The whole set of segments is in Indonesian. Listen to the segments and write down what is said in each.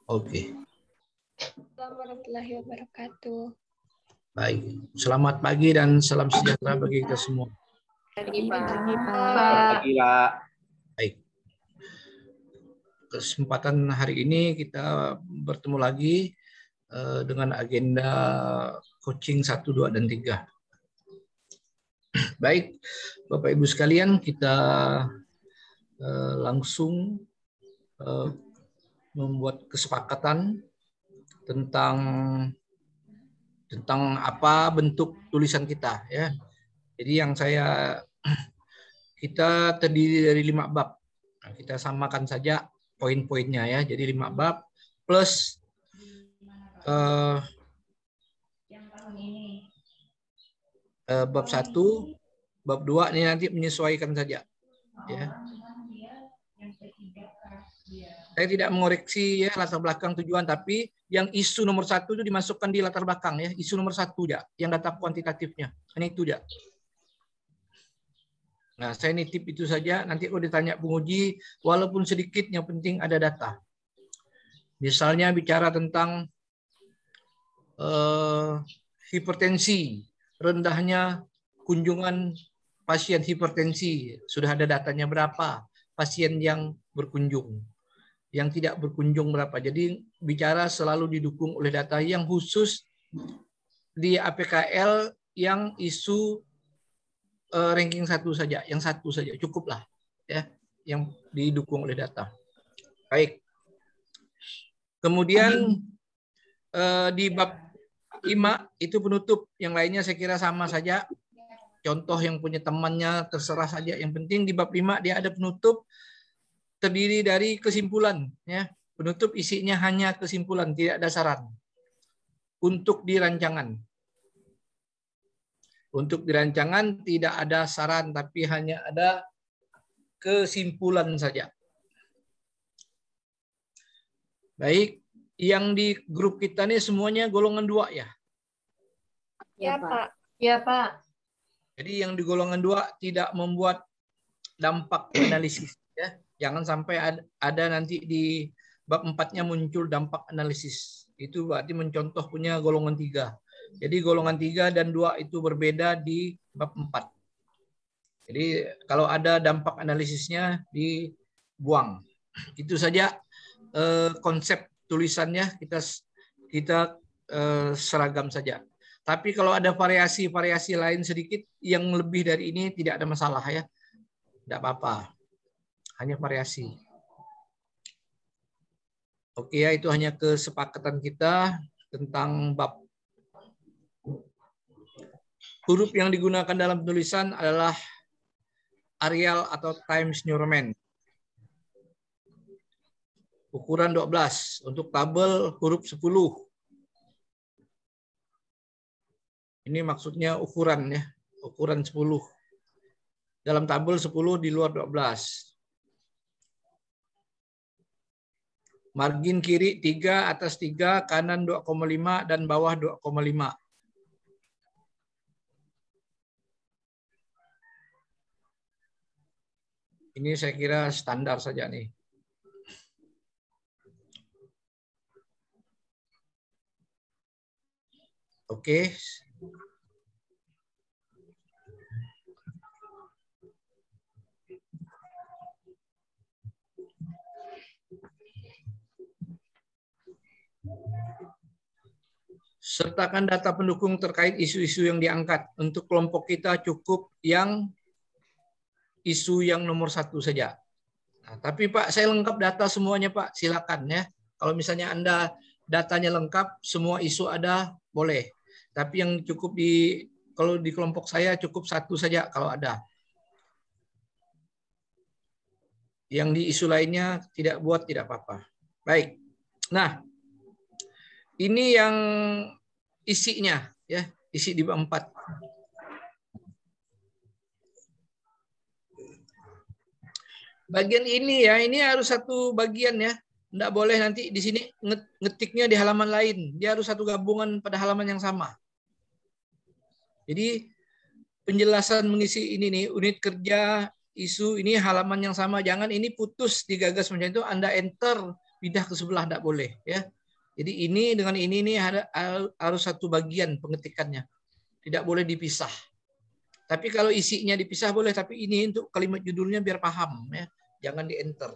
Oke. Assalamualaikum warahmatullahi wabarakatuh. Baik. Selamat pagi dan salam sejahtera bagi kita semua. Pagi, Pak. Pagi, Pak. Baik. Kesempatan hari ini kita bertemu lagi dengan agenda coaching 1, 2, dan 3. Baik, Bapak Ibu sekalian, kita langsung membuat kesepakatan tentang apa bentuk tulisan kita, ya. Jadi yang kita terdiri dari 5 bab. Nah, kita samakan saja poin-poinnya, ya. Jadi 5 bab plus bab 1, bab 2 ini nanti menyesuaikan saja, ya. Saya tidak mengoreksi, ya, latar belakang tujuan, tapi yang isu nomor 1 itu dimasukkan di latar belakang, ya. Isu nomor 1 ya, yang data kuantitatifnya. Ini itu ya. Nah, saya nitip itu saja. Nanti kalau ditanya penguji, walaupun sedikit, yang penting ada data. Misalnya bicara tentang hipertensi, rendahnya kunjungan pasien hipertensi, sudah ada datanya berapa, pasien yang berkunjung, yang tidak berkunjung berapa. Jadi bicara selalu didukung oleh data yang khusus di APKL yang isu ranking 1 saja, yang 1 saja cukuplah, ya, yang didukung oleh data. Baik. Kemudian di bab 5 itu penutup, yang lainnya saya kira sama saja. Contoh yang punya temannya terserah saja. Yang penting di bab 5 dia ada penutup terdiri dari kesimpulan, ya. Penutup isinya hanya kesimpulan, tidak ada saran. Untuk di rancangan. Untuk di rancangan tidak ada saran, tapi hanya ada kesimpulan saja. Baik, yang di grup kita ini semuanya golongan 2 ya? Ya, Pak. Ya, Pak. Jadi yang di golongan 2 tidak membuat dampak analisis, ya. Jangan sampai ada nanti di bab 4-nya muncul dampak analisis. Itu berarti mencontoh punya golongan 3. Jadi golongan 3 dan 2 itu berbeda di bab 4. Jadi kalau ada dampak analisisnya dibuang. Itu saja konsep tulisannya, kita seragam saja. Tapi kalau ada variasi-variasi lain sedikit yang lebih dari ini tidak ada masalah, ya. Tidak apa-apa. Hanya variasi. Oke, ya, itu hanya kesepakatan kita tentang bab. Huruf yang digunakan dalam penulisan adalah Arial atau Times New Roman. Ukuran 12. Untuk tabel huruf 10. Ini maksudnya ukuran, ya. Ukuran 10. Dalam tabel 10, di luar 12. Margin kiri 3, atas 3, kanan 2,5, dan bawah 2,5. Ini saya kira standar saja nih. Oke. Sertakan data pendukung terkait isu-isu yang diangkat. Untuk kelompok kita cukup yang isu yang nomor 1 saja. Nah, tapi Pak, saya lengkap data semuanya, Pak. Silakan, ya. Kalau misalnya Anda datanya lengkap, semua isu ada, boleh. Tapi yang cukup kalau di kelompok saya cukup 1 saja kalau ada. Yang di isu lainnya tidak buat, tidak apa-apa. Baik. Nah, ini yang isinya, ya, isi di bab 4. Bagian ini, ya, ini harus satu bagian, ya. Tidak boleh nanti di sini ngetiknya di halaman lain. Dia harus satu gabungan pada halaman yang sama. Jadi penjelasan mengisi ini nih, unit kerja, isu, ini halaman yang sama. Jangan ini putus digagas macam itu, Anda enter pindah ke sebelah tidak boleh ya. Jadi ini dengan ini harus satu bagian pengetikannya. Tidak boleh dipisah. Tapi kalau isinya dipisah boleh, tapi ini untuk kalimat judulnya biar paham ya. Jangan di-enter.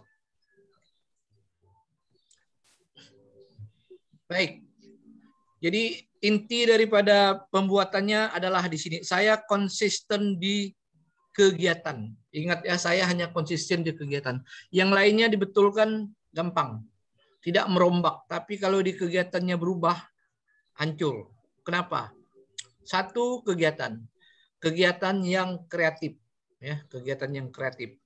Baik. Jadi inti daripada pembuatannya adalah di sini. Saya konsisten di kegiatan. Ingat ya, saya hanya konsisten di kegiatan. Yang lainnya dibetulkan gampang. Tidak merombak. Tapi kalau di kegiatannya berubah, hancur. Kenapa? Satu, kegiatan. Kegiatan yang kreatif. Ya, kegiatan yang kreatif.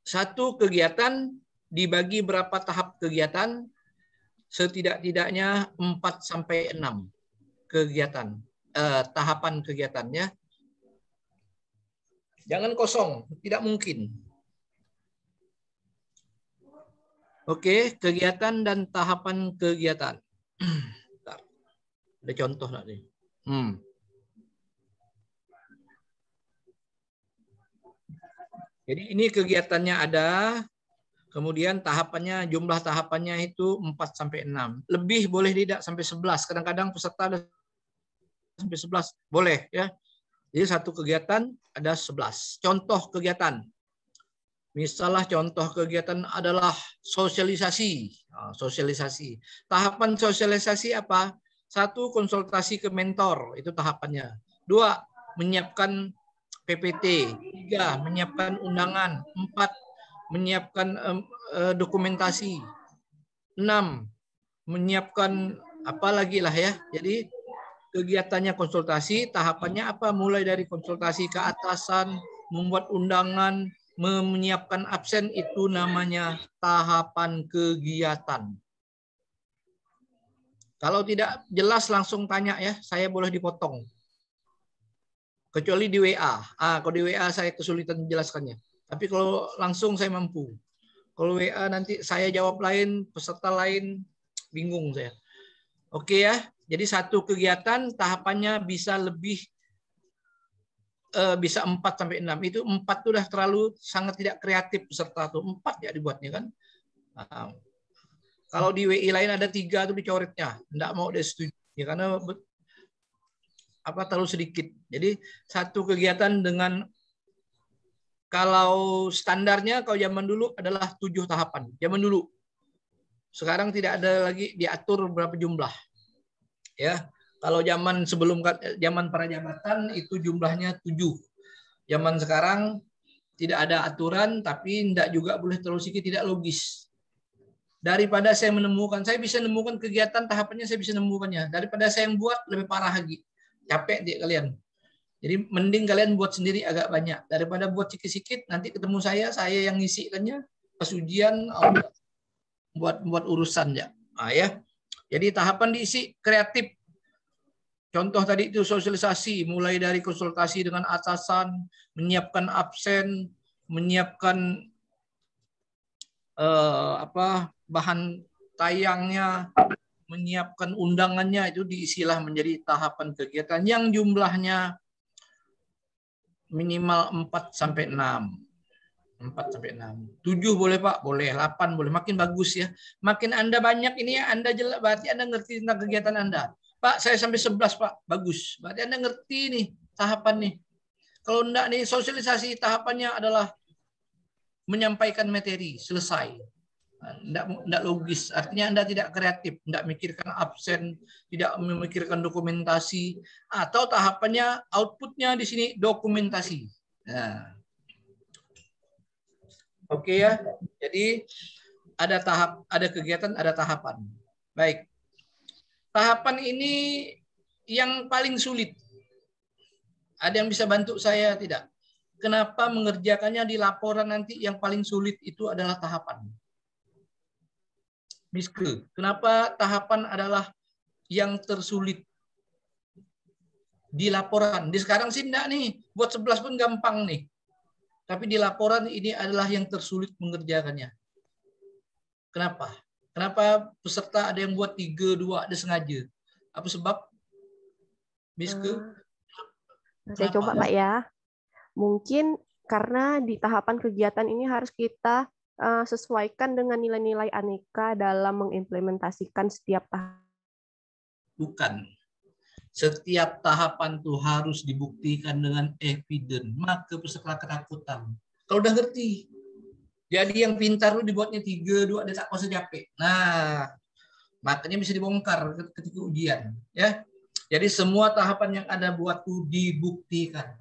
Satu kegiatan dibagi berapa tahap kegiatan? Setidak-tidaknya 4-6 kegiatan, tahapan kegiatannya. Jangan kosong, tidak mungkin. Oke, kegiatan dan tahapan kegiatan. Ada contoh nanti. Jadi ini kegiatannya ada. Kemudian tahapannya, jumlah tahapannya itu 4-6. Lebih boleh tidak sampai 11. Kadang-kadang peserta ada sampai 11. Boleh ya. Jadi satu kegiatan ada 11. Contoh kegiatan. Misalnya contoh kegiatan adalah sosialisasi. Sosialisasi. Tahapan sosialisasi apa? 1, konsultasi ke mentor. Itu tahapannya. 2, menyiapkan PPT. 3, menyiapkan undangan. 4, menyiapkan dokumentasi. 6, menyiapkan apa lagi lah ya. Jadi kegiatannya konsultasi, tahapannya apa? Mulai dari konsultasi ke atasan, membuat undangan, menyiapkan absen, itu namanya tahapan kegiatan. Kalau tidak jelas langsung tanya ya, saya boleh dipotong. Kecuali di WA. Kalau di WA saya kesulitan menjelaskannya. Tapi kalau langsung saya mampu. Kalau WA nanti saya jawab lain, peserta lain, bingung saya. Oke ya, jadi satu kegiatan tahapannya bisa lebih, bisa 4-6. Itu 4 itu udah terlalu sangat tidak kreatif peserta tuh. 4 ya dibuatnya kan. Nah, kalau di WI lain ada 3 tuh dicoretnya, enggak mau dia setuju ya, karena terlalu sedikit. Jadi satu kegiatan dengan, kalau standarnya kalau zaman dulu adalah 7 tahapan. Zaman dulu. Sekarang tidak ada lagi diatur berapa jumlah. Ya. Kalau zaman sebelum zaman prajabatan itu jumlahnya 7. Zaman sekarang tidak ada aturan, tapi tidak juga boleh terlalu sedikit, tidak logis. Daripada saya bisa menemukan kegiatan tahapannya, saya bisa menemukannya. Daripada saya yang buat, lebih parah lagi. Capek dia kalian. Jadi mending kalian buat sendiri agak banyak. Daripada buat sedikit-sedikit, nanti ketemu saya yang ngisikannya, pas ujian, buat urusan ya. Ya. Jadi tahapan diisi kreatif. Contoh tadi itu sosialisasi, mulai dari konsultasi dengan atasan, menyiapkan absen, menyiapkan bahan tayangnya, menyiapkan undangannya, itu diisilah menjadi tahapan kegiatan yang jumlahnya minimal 4-6. 4-6. 7 boleh Pak, boleh. 8 boleh. Makin bagus ya. Makin Anda banyak ini ya, Anda jelas, berarti Anda ngerti tentang kegiatan Anda. Pak, saya sampai 11 Pak, bagus. Berarti Anda ngerti nih tahapan nih. Kalau enggak nih, sosialisasi tahapannya adalah menyampaikan materi, selesai. Enggak logis, artinya Anda tidak kreatif, enggak memikirkan absen, tidak memikirkan dokumentasi, atau tahapannya outputnya di sini dokumentasi. Nah, oke ya, jadi ada kegiatan, ada tahapan. Baik, tahapan ini yang paling sulit. Ada yang bisa bantu saya tidak? Kenapa mengerjakannya di laporan nanti yang paling sulit itu adalah tahapan? Miske, kenapa tahapan adalah yang tersulit di laporan? Di sekarang sih enggak nih, buat 11 pun gampang nih. Tapi di laporan ini adalah yang tersulit mengerjakannya. Kenapa? Kenapa peserta ada yang buat 3-2, ada sengaja? Apa sebab? Miske? Saya coba Pak ya. Mungkin Karena di tahapan kegiatan ini harus kita sesuaikan dengan nilai-nilai aneka dalam mengimplementasikan setiap tahap. Bukan. Setiap tahapan tuh harus dibuktikan dengan evidence. Maka peserta ketakutan. Kalau udah ngerti. Jadi yang pintar lu dibuatnya 3, 2, dia tak kuasa capek. Nah, makanya bisa dibongkar ketika ujian. Ya. Jadi semua tahapan yang ada buat tuh dibuktikan.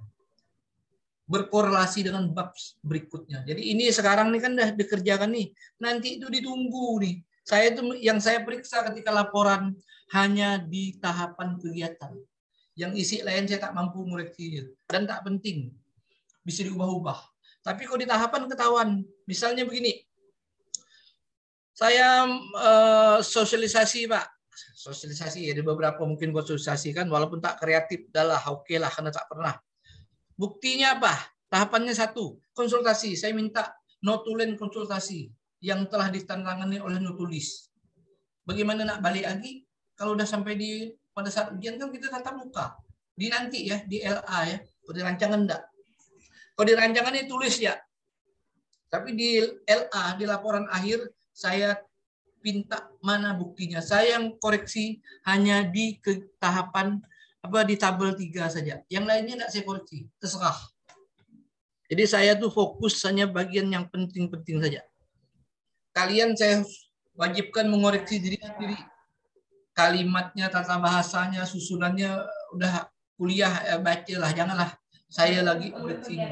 Berkorelasi dengan bab berikutnya. Jadi ini sekarang nih kan udah dikerjakan nih. Nanti itu ditunggu nih. Saya itu yang saya periksa ketika laporan hanya di tahapan kegiatan. Yang isi lain saya tak mampu mengoreksinya dan tak penting. Bisa diubah-ubah. Tapi kalau di tahapan ketahuan. Misalnya begini. Saya sosialisasi, Pak. Sosialisasi ada beberapa mungkin buat sosialisasi kan walaupun tak kreatif dah oke lah karena tak pernah. Buktinya apa? Tahapannya 1, konsultasi. Saya minta notulen konsultasi yang telah ditandatangani oleh notulis. Bagaimana nak balik lagi? Kalau udah sampai di pada saat ujian kan kita tatap muka. Di nanti ya, di LA ya. Kalau di rancangan enggak. Kalau di rancangan ini tulis ya. Tapi di LA, di laporan akhir, saya minta mana buktinya. Saya yang koreksi hanya di tahapan di tabel 3 saja. Yang lainnya enggak saya koreksi. Terserah. Jadi saya tuh fokus hanya bagian yang penting-penting saja. Kalian saya wajibkan mengoreksi diri sendiri. Kalimatnya, tata bahasanya, susunannya udah kuliah bacalah, janganlah saya lagi koreksinya.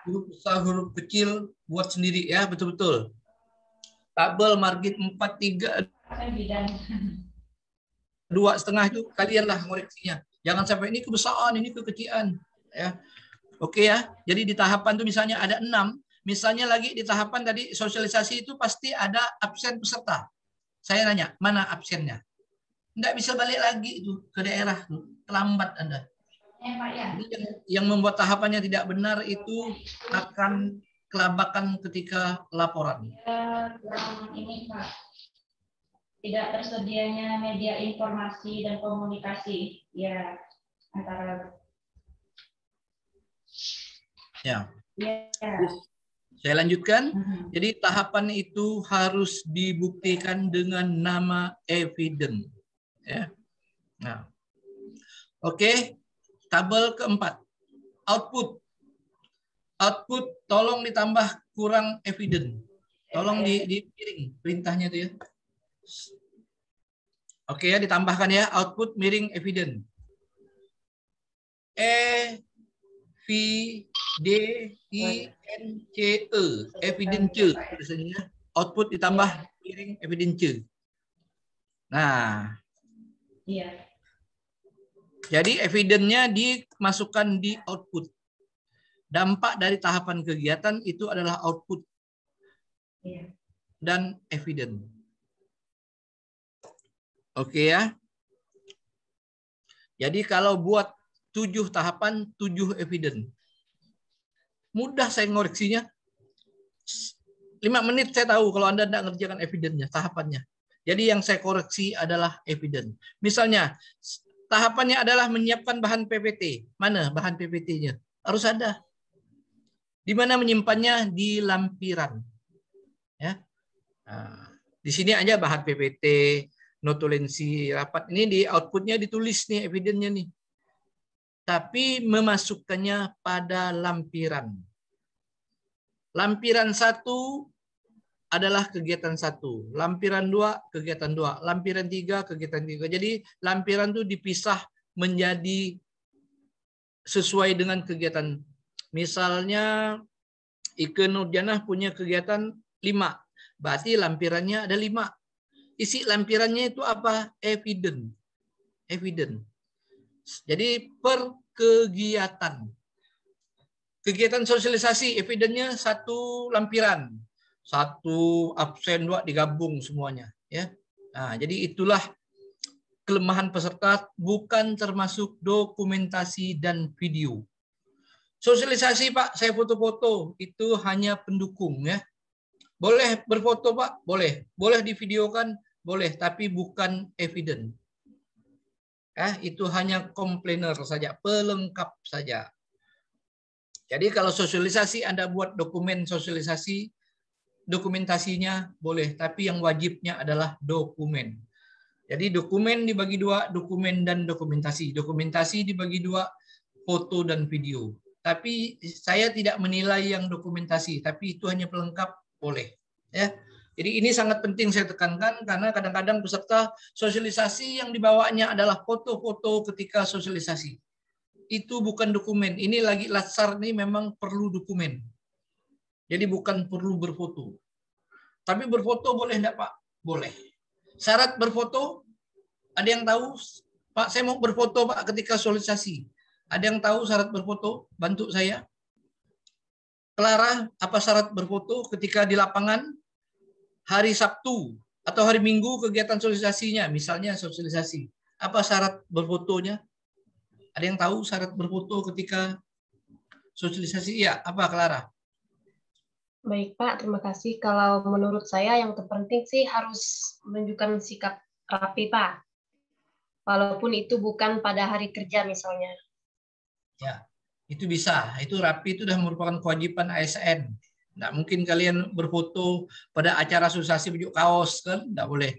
Huruf besar, huruf kecil buat sendiri ya, betul-betul. Tabel margin 4, 3, 2,5 itu kalianlah koreksinya. Jangan sampai ini kebesaran, ini kekecilan ya. Oke ya. Jadi di tahapan itu misalnya ada 6, misalnya lagi di tahapan tadi sosialisasi itu pasti ada absen peserta. Saya nanya, mana absennya? Enggak bisa balik lagi itu ke daerah, terlambat Anda. Jadi yang membuat tahapannya tidak benar itu akan kelabakan ketika laporan. Ini Pak, tidak tersedianya media informasi dan komunikasi ya antara. Ya. Ya. Saya lanjutkan. Jadi tahapan itu harus dibuktikan dengan nama evidence. Ya. Nah. Oke. Tabel keempat. Output. Output tolong ditambah kurang evidence. Tolong dipiring perintahnya itu ya. Oke ya, ditambahkan ya output miring evidence. EVIDENCE, evidence tulisannya. Output ditambah miring evidence. Nah, iya. Jadi evidence-nya dimasukkan di output. Dampak dari tahapan kegiatan itu adalah output dan evidence. Oke ya. Jadi kalau buat 7 tahapan, 7 evidence. Mudah saya ngoreksinya. 5 menit saya tahu kalau Anda tidak ngerjakan evidence-nya, tahapannya. Jadi yang saya koreksi adalah evidence. Misalnya, tahapannya adalah menyiapkan bahan PPT. Mana bahan PPT-nya? Harus ada. Di mana menyimpannya? Di lampiran. Ya. Nah, di sini aja bahan PPT, notulensi rapat. Ini di outputnya ditulis nih evidence-nya nih. Tapi memasukkannya pada lampiran. Lampiran 1 adalah kegiatan 1. Lampiran 2, kegiatan 2. Lampiran 3, kegiatan 3. Jadi lampiran itu dipisah menjadi sesuai dengan kegiatan. Misalnya Ike Nurjanah punya kegiatan 5. Berarti lampirannya ada 5. Isi lampirannya itu apa? Evidence. Evidence. Jadi per kegiatan. Kegiatan sosialisasi, evidence-nya 1 lampiran. 1 absen, 2 digabung semuanya. Ya. Nah, jadi itulah kelemahan peserta, bukan termasuk dokumentasi dan video. Sosialisasi Pak, saya foto-foto, itu hanya pendukung ya. Boleh berfoto Pak? Boleh. Boleh divideokan? Boleh, tapi bukan evidence. Itu hanya komplainer saja, pelengkap saja. Jadi kalau sosialisasi Anda buat dokumen sosialisasi, dokumentasinya boleh, tapi yang wajibnya adalah dokumen. Jadi dokumen dibagi dua, dokumen dan dokumentasi. Dokumentasi dibagi dua, foto dan video. Tapi saya tidak menilai yang dokumentasi, tapi itu hanya pelengkap, boleh. Ya. Jadi ini sangat penting saya tekankan, karena kadang-kadang peserta sosialisasi yang dibawanya adalah foto-foto ketika sosialisasi. Itu bukan dokumen. Ini lagi latsar nih memang perlu dokumen. Jadi bukan perlu berfoto. Tapi berfoto boleh enggak, Pak? Boleh. Syarat berfoto, ada yang tahu? Pak, saya mau berfoto, Pak, ketika sosialisasi. Ada yang tahu syarat berfoto? Bantu saya. Clara, apa syarat berfoto ketika di lapangan hari Sabtu atau hari Minggu kegiatan sosialisasinya, misalnya sosialisasi. Apa syarat berfotonya? Ada yang tahu syarat berfoto ketika sosialisasi? Iya, apa Clara? Baik Pak, terima kasih. Kalau menurut saya yang terpenting sih harus menunjukkan sikap rapi Pak. Walaupun itu bukan pada hari kerja misalnya. Ya, itu bisa. Itu rapi, itu sudah merupakan kewajiban ASN. Nggak mungkin kalian berfoto pada acara sosialisasi baju kaos, kan? Nggak boleh.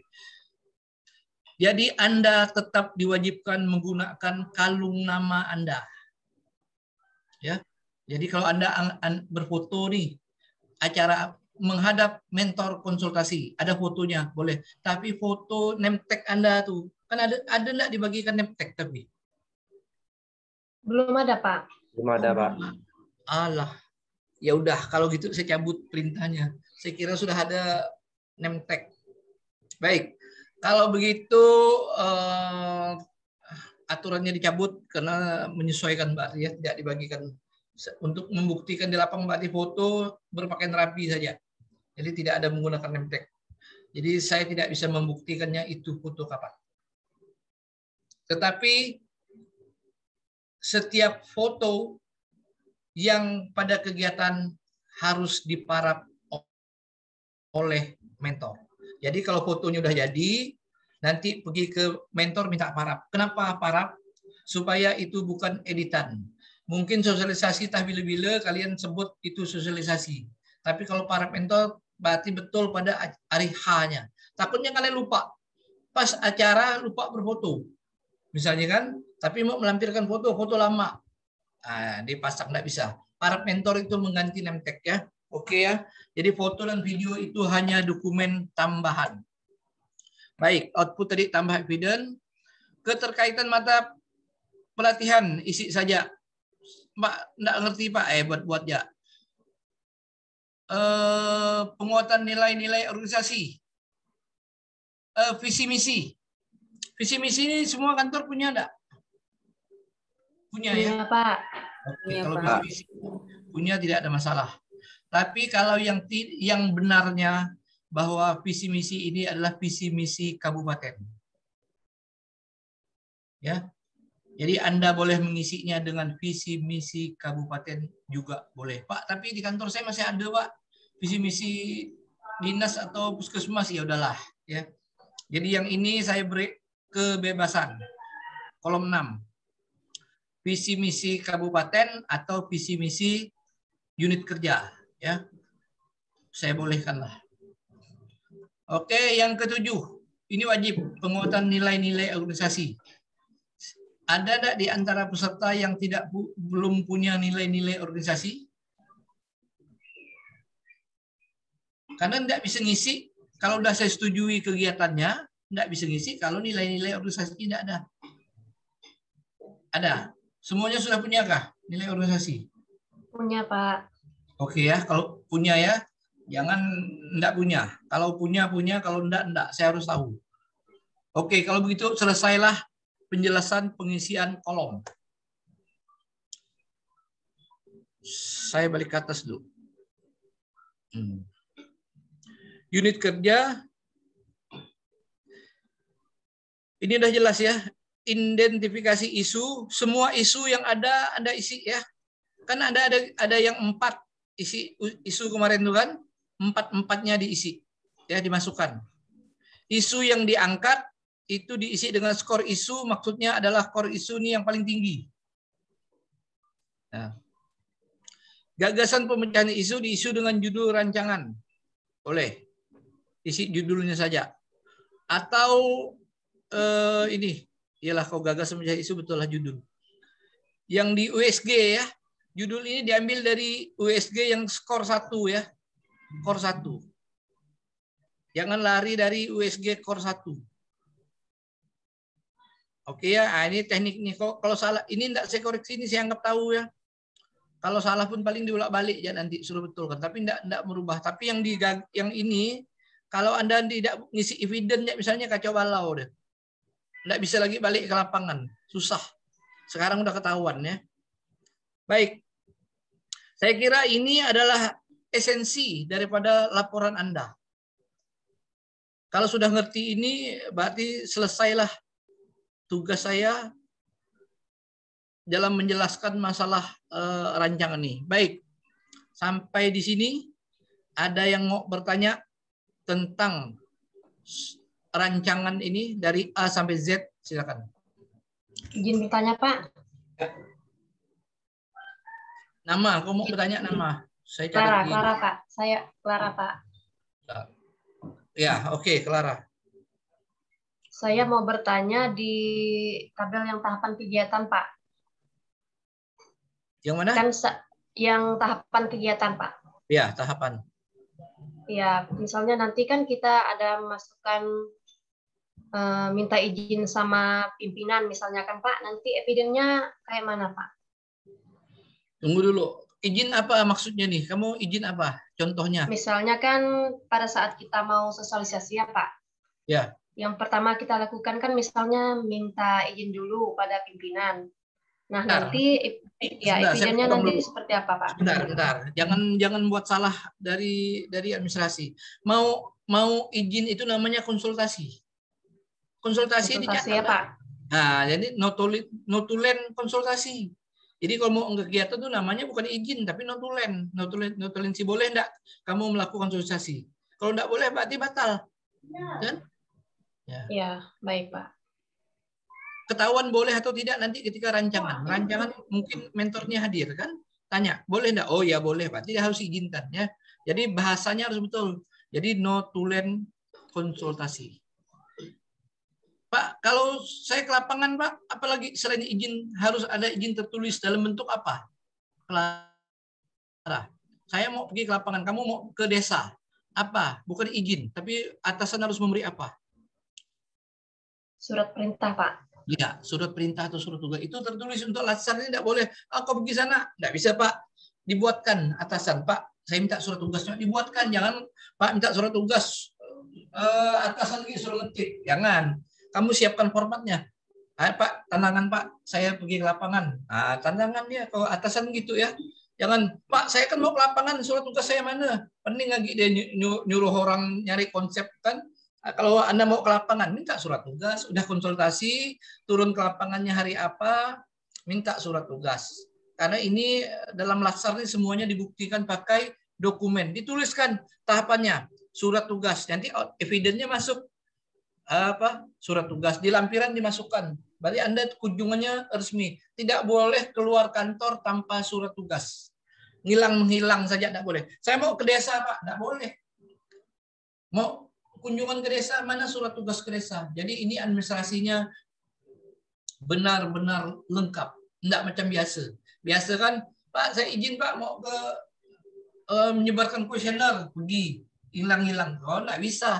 Jadi Anda tetap diwajibkan menggunakan kalung nama Anda. Ya. Jadi kalau Anda berfoto nih, acara menghadap mentor konsultasi, ada fotonya, boleh. Tapi foto name tag Anda tuh, kan ada enggak dibagikan name tag tapi? Belum ada, Pak. Belum ada, Pak. Alah. Ya udah, kalau gitu saya cabut perintahnya. Saya kira sudah ada name tag. Baik. Kalau begitu aturannya dicabut karena menyesuaikan Mbak ya, tidak dibagikan. Untuk membuktikan di lapangan Mbak foto berpakaian rapi saja. Jadi tidak ada menggunakan name tag. Jadi saya tidak bisa membuktikannya itu foto kapan. Tetapi setiap foto yang pada kegiatan harus diparap oleh mentor. Jadi kalau fotonya udah jadi, nanti pergi ke mentor minta parap. Kenapa parap? Supaya itu bukan editan. Mungkin sosialisasi tah bila-bila kalian sebut itu sosialisasi. Tapi kalau parap mentor berarti betul pada hari H-nya. Takutnya kalian lupa. Pas acara lupa berfoto. Misalnya kan, tapi mau melampirkan foto lama. Nah, dipasang nggak bisa. Parap mentor itu mengganti name tag ya. Oke ya. Jadi foto dan video itu hanya dokumen tambahan. Baik, output tadi tambah evidence. Keterkaitan mata pelatihan isi saja. Pak, enggak ngerti Pak, buat ya. Penguatan nilai-nilai organisasi. Visi misi. Visi misi ini semua kantor punya enggak? Punya ya, Pak. Oke, kalau Pak. Visi punya tidak ada masalah. Tapi kalau yang benarnya bahwa visi misi ini adalah visi misi kabupaten. Ya. Jadi Anda boleh mengisinya dengan visi misi kabupaten juga boleh. Pak, tapi di kantor saya masih ada, Pak. Visi misi dinas atau puskesmas ya udahlah, ya. Jadi yang ini saya beri kebebasan. Kolom 6. Visi misi kabupaten atau visi misi unit kerja, ya. Saya bolehkanlah. Oke, yang ketujuh. Ini wajib penguatan nilai-nilai organisasi. Ada tidak di antara peserta yang belum punya nilai-nilai organisasi? Karena tidak bisa ngisi. Kalau sudah saya setujui kegiatannya, tidak bisa ngisi kalau nilai-nilai organisasi tidak ada. Ada. Semuanya sudah punya kah nilai organisasi? Punya, Pak. Oke ya, kalau punya ya, jangan enggak punya. Kalau punya, kalau enggak, saya harus tahu. Oke, kalau begitu selesailah penjelasan pengisian kolom. Saya balik ke atas dulu. Unit kerja. Ini udah jelas ya. Identifikasi isu. Semua isu yang ada Anda isi ya. Kan ada yang 4 isi isu kemarin itu kan. 4-4-nya diisi. Ya, dimasukkan. Isu yang diangkat itu diisi dengan skor isu, maksudnya adalah skor isu ini yang paling tinggi. Nah, Gagasan pemecahan isu diisu dengan judul rancangan. Boleh. Isi judulnya saja. Atau ini, ialah kau gagas pemecahan isu, betul lah judul. Yang di USG ya, judul ini diambil dari USG yang skor 1 ya. Skor 1. Jangan lari dari USG skor 1. Oke ya, ini teknik nih. Kalau salah, ini enggak saya koreksi, ini saya anggap tahu ya. Kalau salah pun paling dibolak-balik ya, nanti suruh betulkan. Tapi enggak merubah. Tapi yang ini, kalau Anda tidak ngisi evidence misalnya kacau balau deh. Enggak bisa lagi balik ke lapangan. Susah. Sekarang udah ketahuan ya. Baik. Saya kira ini adalah esensi daripada laporan Anda. Kalau sudah ngerti ini, berarti selesailah tugas saya dalam menjelaskan masalah rancangan ini. Baik, sampai di sini ada yang mau bertanya tentang rancangan ini dari A sampai Z, silakan. Izin bertanya, Pak. Nama, kamu mau bertanya nama? Saya Clara, cari. Clara, Pak. Saya Clara, Pak. Ya, oke, Clara. Saya mau bertanya di tabel yang tahapan kegiatan, Pak. Yang mana? Kan yang tahapan kegiatan, Pak. Ya, tahapan. Ya, misalnya nanti kan kita ada masukkan minta izin sama pimpinan, misalnya kan, Pak. Nanti evidennya kayak mana, Pak? Tunggu dulu. Izin apa maksudnya nih? Kamu izin apa? Contohnya? Misalnya kan pada saat kita mau sosialisasi ya, Pak. Ya. Yang pertama kita lakukan kan misalnya minta izin dulu pada pimpinan. Nah, nanti ya evidennya nanti seperti apa, Pak? Bentar. Jangan buat salah dari administrasi. Mau izin itu namanya konsultasi. Konsultasi ya, Pak. Nah, jadi notulen konsultasi. Jadi kalau mau kegiatan itu namanya bukan izin tapi notulen. Notulen sih boleh enggak kamu melakukan konsultasi. Kalau enggak boleh berarti batal. Kan? Ya, baik, Pak. Ketahuan boleh atau tidak nanti ketika rancangan. Rancangan mungkin mentornya hadir kan? Tanya, boleh enggak? Oh ya boleh, berarti dia harus izinkan ya. Jadi bahasanya harus betul. Jadi notulen konsultasi. Pak, kalau saya ke lapangan, Pak, apalagi selain izin harus ada izin tertulis dalam bentuk apa? Clara, saya mau pergi ke lapangan, kamu mau ke desa. Apa? Bukan izin, tapi atasan harus memberi apa? Surat perintah, Pak. Ya, surat perintah atau surat tugas itu tertulis untuk laksananya tidak boleh. Kau pergi sana, tidak bisa Pak. Dibuatkan atasan, Pak. Saya minta surat tugasnya dibuatkan. Jangan Pak minta surat tugas atasan lagi suruh ngetik. Jangan. Kamu siapkan formatnya. Pak, tandangan Pak. Saya pergi ke lapangan. Nah, tandangan dia kalau atasan gitu ya. Jangan Pak, saya kan mau ke lapangan. Surat tugas saya mana? Pening lagi dia nyuruh orang nyari konsep kan. Kalau Anda mau ke lapangan, minta surat tugas, udah konsultasi, turun ke lapangannya hari apa, minta surat tugas. Karena ini dalam laksar ini semuanya dibuktikan pakai dokumen. Dituliskan tahapannya, surat tugas. Nanti evidennya masuk surat tugas. Di lampiran dimasukkan. Berarti Anda kunjungannya resmi. Tidak boleh keluar kantor tanpa surat tugas. Menghilang saja tidak boleh. Saya mau ke desa, Pak. Tidak boleh. Mau kunjungan ke desa, mana surat tugas ke desa. Jadi ini administrasinya benar-benar lengkap. Tidak macam biasa. Biasa kan, Pak saya izin Pak mau ke menyebarkan kuesioner. Pergi. Hilang-hilang. Oh, tidak bisa.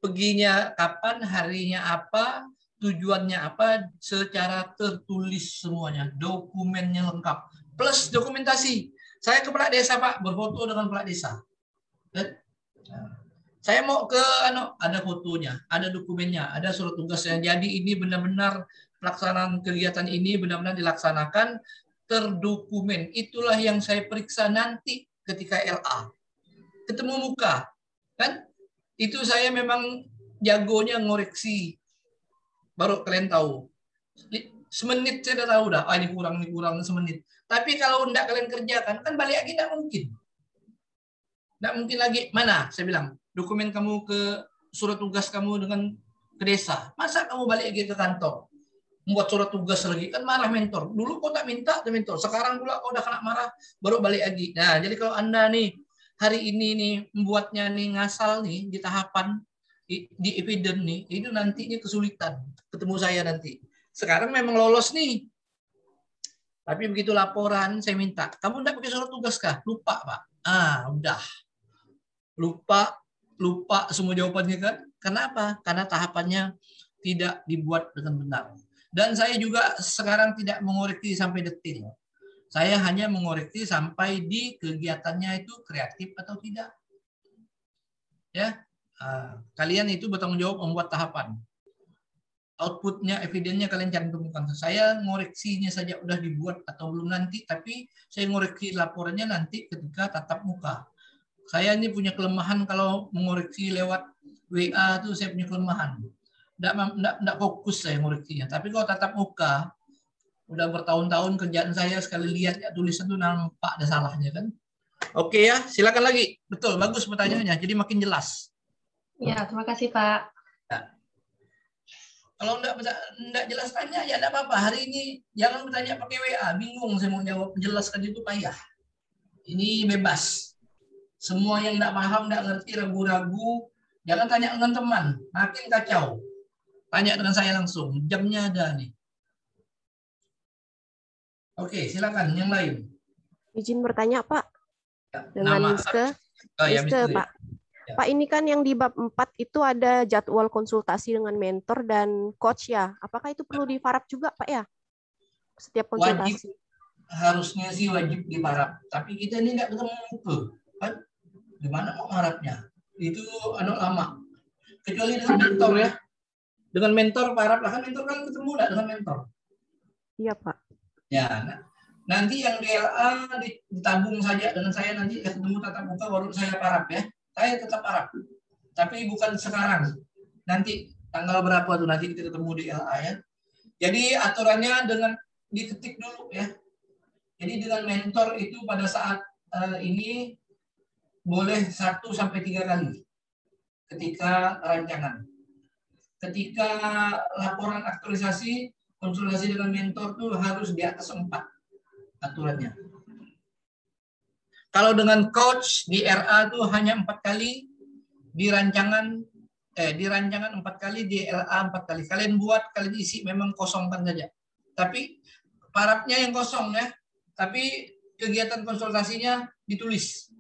Perginya kapan, harinya apa, tujuannya apa, secara tertulis semuanya. Dokumennya lengkap. Plus dokumentasi. Saya ke kepala desa, Pak. Berfoto dengan kepala desa. Saya mau ke ada fotonya, ada dokumennya, ada surat tugasnya. Jadi ini benar-benar pelaksanaan kegiatan ini benar-benar dilaksanakan terdokumen. Itulah yang saya periksa nanti ketika LA. Ketemu muka. Kan? Itu saya memang jagonya ngoreksi. Baru kalian tahu. Semenit saya udah tahu dah. Ini kurang semenit. Tapi kalau enggak kalian kerjakan, kan balik lagi enggak mungkin. Enggak mungkin lagi. Mana? Saya bilang, dokumen kamu ke surat tugas kamu dengan ke desa. Masa kamu balik lagi ke kantor? membuat surat tugas lagi, kan marah mentor. Dulu kau tak minta mentor, sekarang pula kau udah kena marah, baru balik lagi. Nah, jadi kalau Anda nih hari ini nih membuatnya nih ngasal nih di tahapan di evidence nih, itu nantinya kesulitan ketemu saya nanti. Sekarang memang lolos nih, tapi begitu laporan saya minta, kamu enggak pakai surat tugas kah? Lupa Pak. Udah lupa semua jawabannya kan? Kenapa? Karena tahapannya tidak dibuat dengan benar. Dan saya juga sekarang tidak mengoreksi sampai detail. Saya hanya mengoreksi sampai di kegiatannya itu kreatif atau tidak. Ya, kalian itu bertanggung jawab membuat tahapan. Outputnya, evidennya kalian cantumkan. Saya ngoreksinya saja udah dibuat atau belum nanti, tapi saya ngoreksi laporannya nanti ketika tatap muka. Saya ini punya kelemahan kalau mengoreksi lewat WA itu saya punya kelemahan. Nggak fokus saya ngoreksinya. Tapi kalau tatap muka, udah bertahun-tahun kerjaan saya, sekali lihat ya, tulisan itu nampak ada salahnya kan. Oke ya, silakan lagi. Betul, bagus pertanyaannya. Jadi makin jelas. Ya, terima kasih Pak. Ya. Kalau enggak jelas tanya, ya enggak apa-apa. Hari ini jangan bertanya pakai WA. Bingung saya mau jawab, menjelaskan itu payah. Ini bebas. Semua yang enggak paham, enggak ngerti, ragu-ragu, jangan tanya dengan teman. Makin kacau. Tanya dengan saya langsung. Jamnya ada nih. Oke, silakan. Yang lain. Izin bertanya, Pak. Ya, Dengan Miske. Miske, Pak. Ya. Pak, ini kan yang di bab 4 itu ada jadwal konsultasi dengan mentor dan coach ya. Apakah itu perlu diparap juga, Pak ya? Setiap konsultasi. Wajib, harusnya sih wajib diparap. Tapi kita ini nggak ketemu muka. Kan? Gimana mau parapnya? Itu lama. Kecuali dengan mentor ya. Dengan mentor parap lah. Kan mentor kan ketemu nggak dengan mentor? Iya, Pak. Ya, nanti yang DLA ditabung saja dengan saya, nanti ketemu tatap muka baru saya parap ya. Saya tetap parap, tapi bukan sekarang. Nanti tanggal berapa tuh nanti kita ketemu di LA ya. Jadi aturannya dengan diketik dulu ya. Jadi dengan mentor itu pada saat ini boleh 1 sampai 3 kali ketika rancangan. Ketika laporan aktualisasi, konsultasi dengan mentor tuh harus di atas 4 aturannya. Kalau dengan coach di RA itu hanya 4 kali, di rancangan 4 kali, di LA 4 kali. Kalian buat, kalian isi, memang kosongkan saja. Tapi parapnya yang kosong ya. Tapi kegiatan konsultasinya ditulis.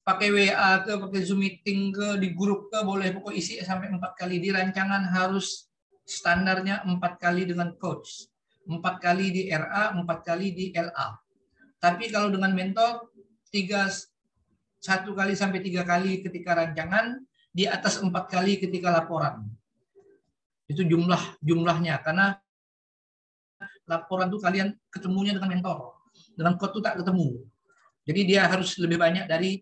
Pakai WA ke, pakai Zoom meeting ke, di grup ke, boleh pokok isi sampai 4 kali. Di rancangan harus standarnya 4 kali dengan coach. 4 kali di RA, 4 kali di LA. Tapi kalau dengan mentor 1 kali sampai 3 kali ketika rancangan, di atas 4 kali ketika laporan. Itu jumlahnya karena laporan tuh kalian ketemunya dengan mentor. Dengan coach tuh tak ketemu. Jadi dia harus lebih banyak dari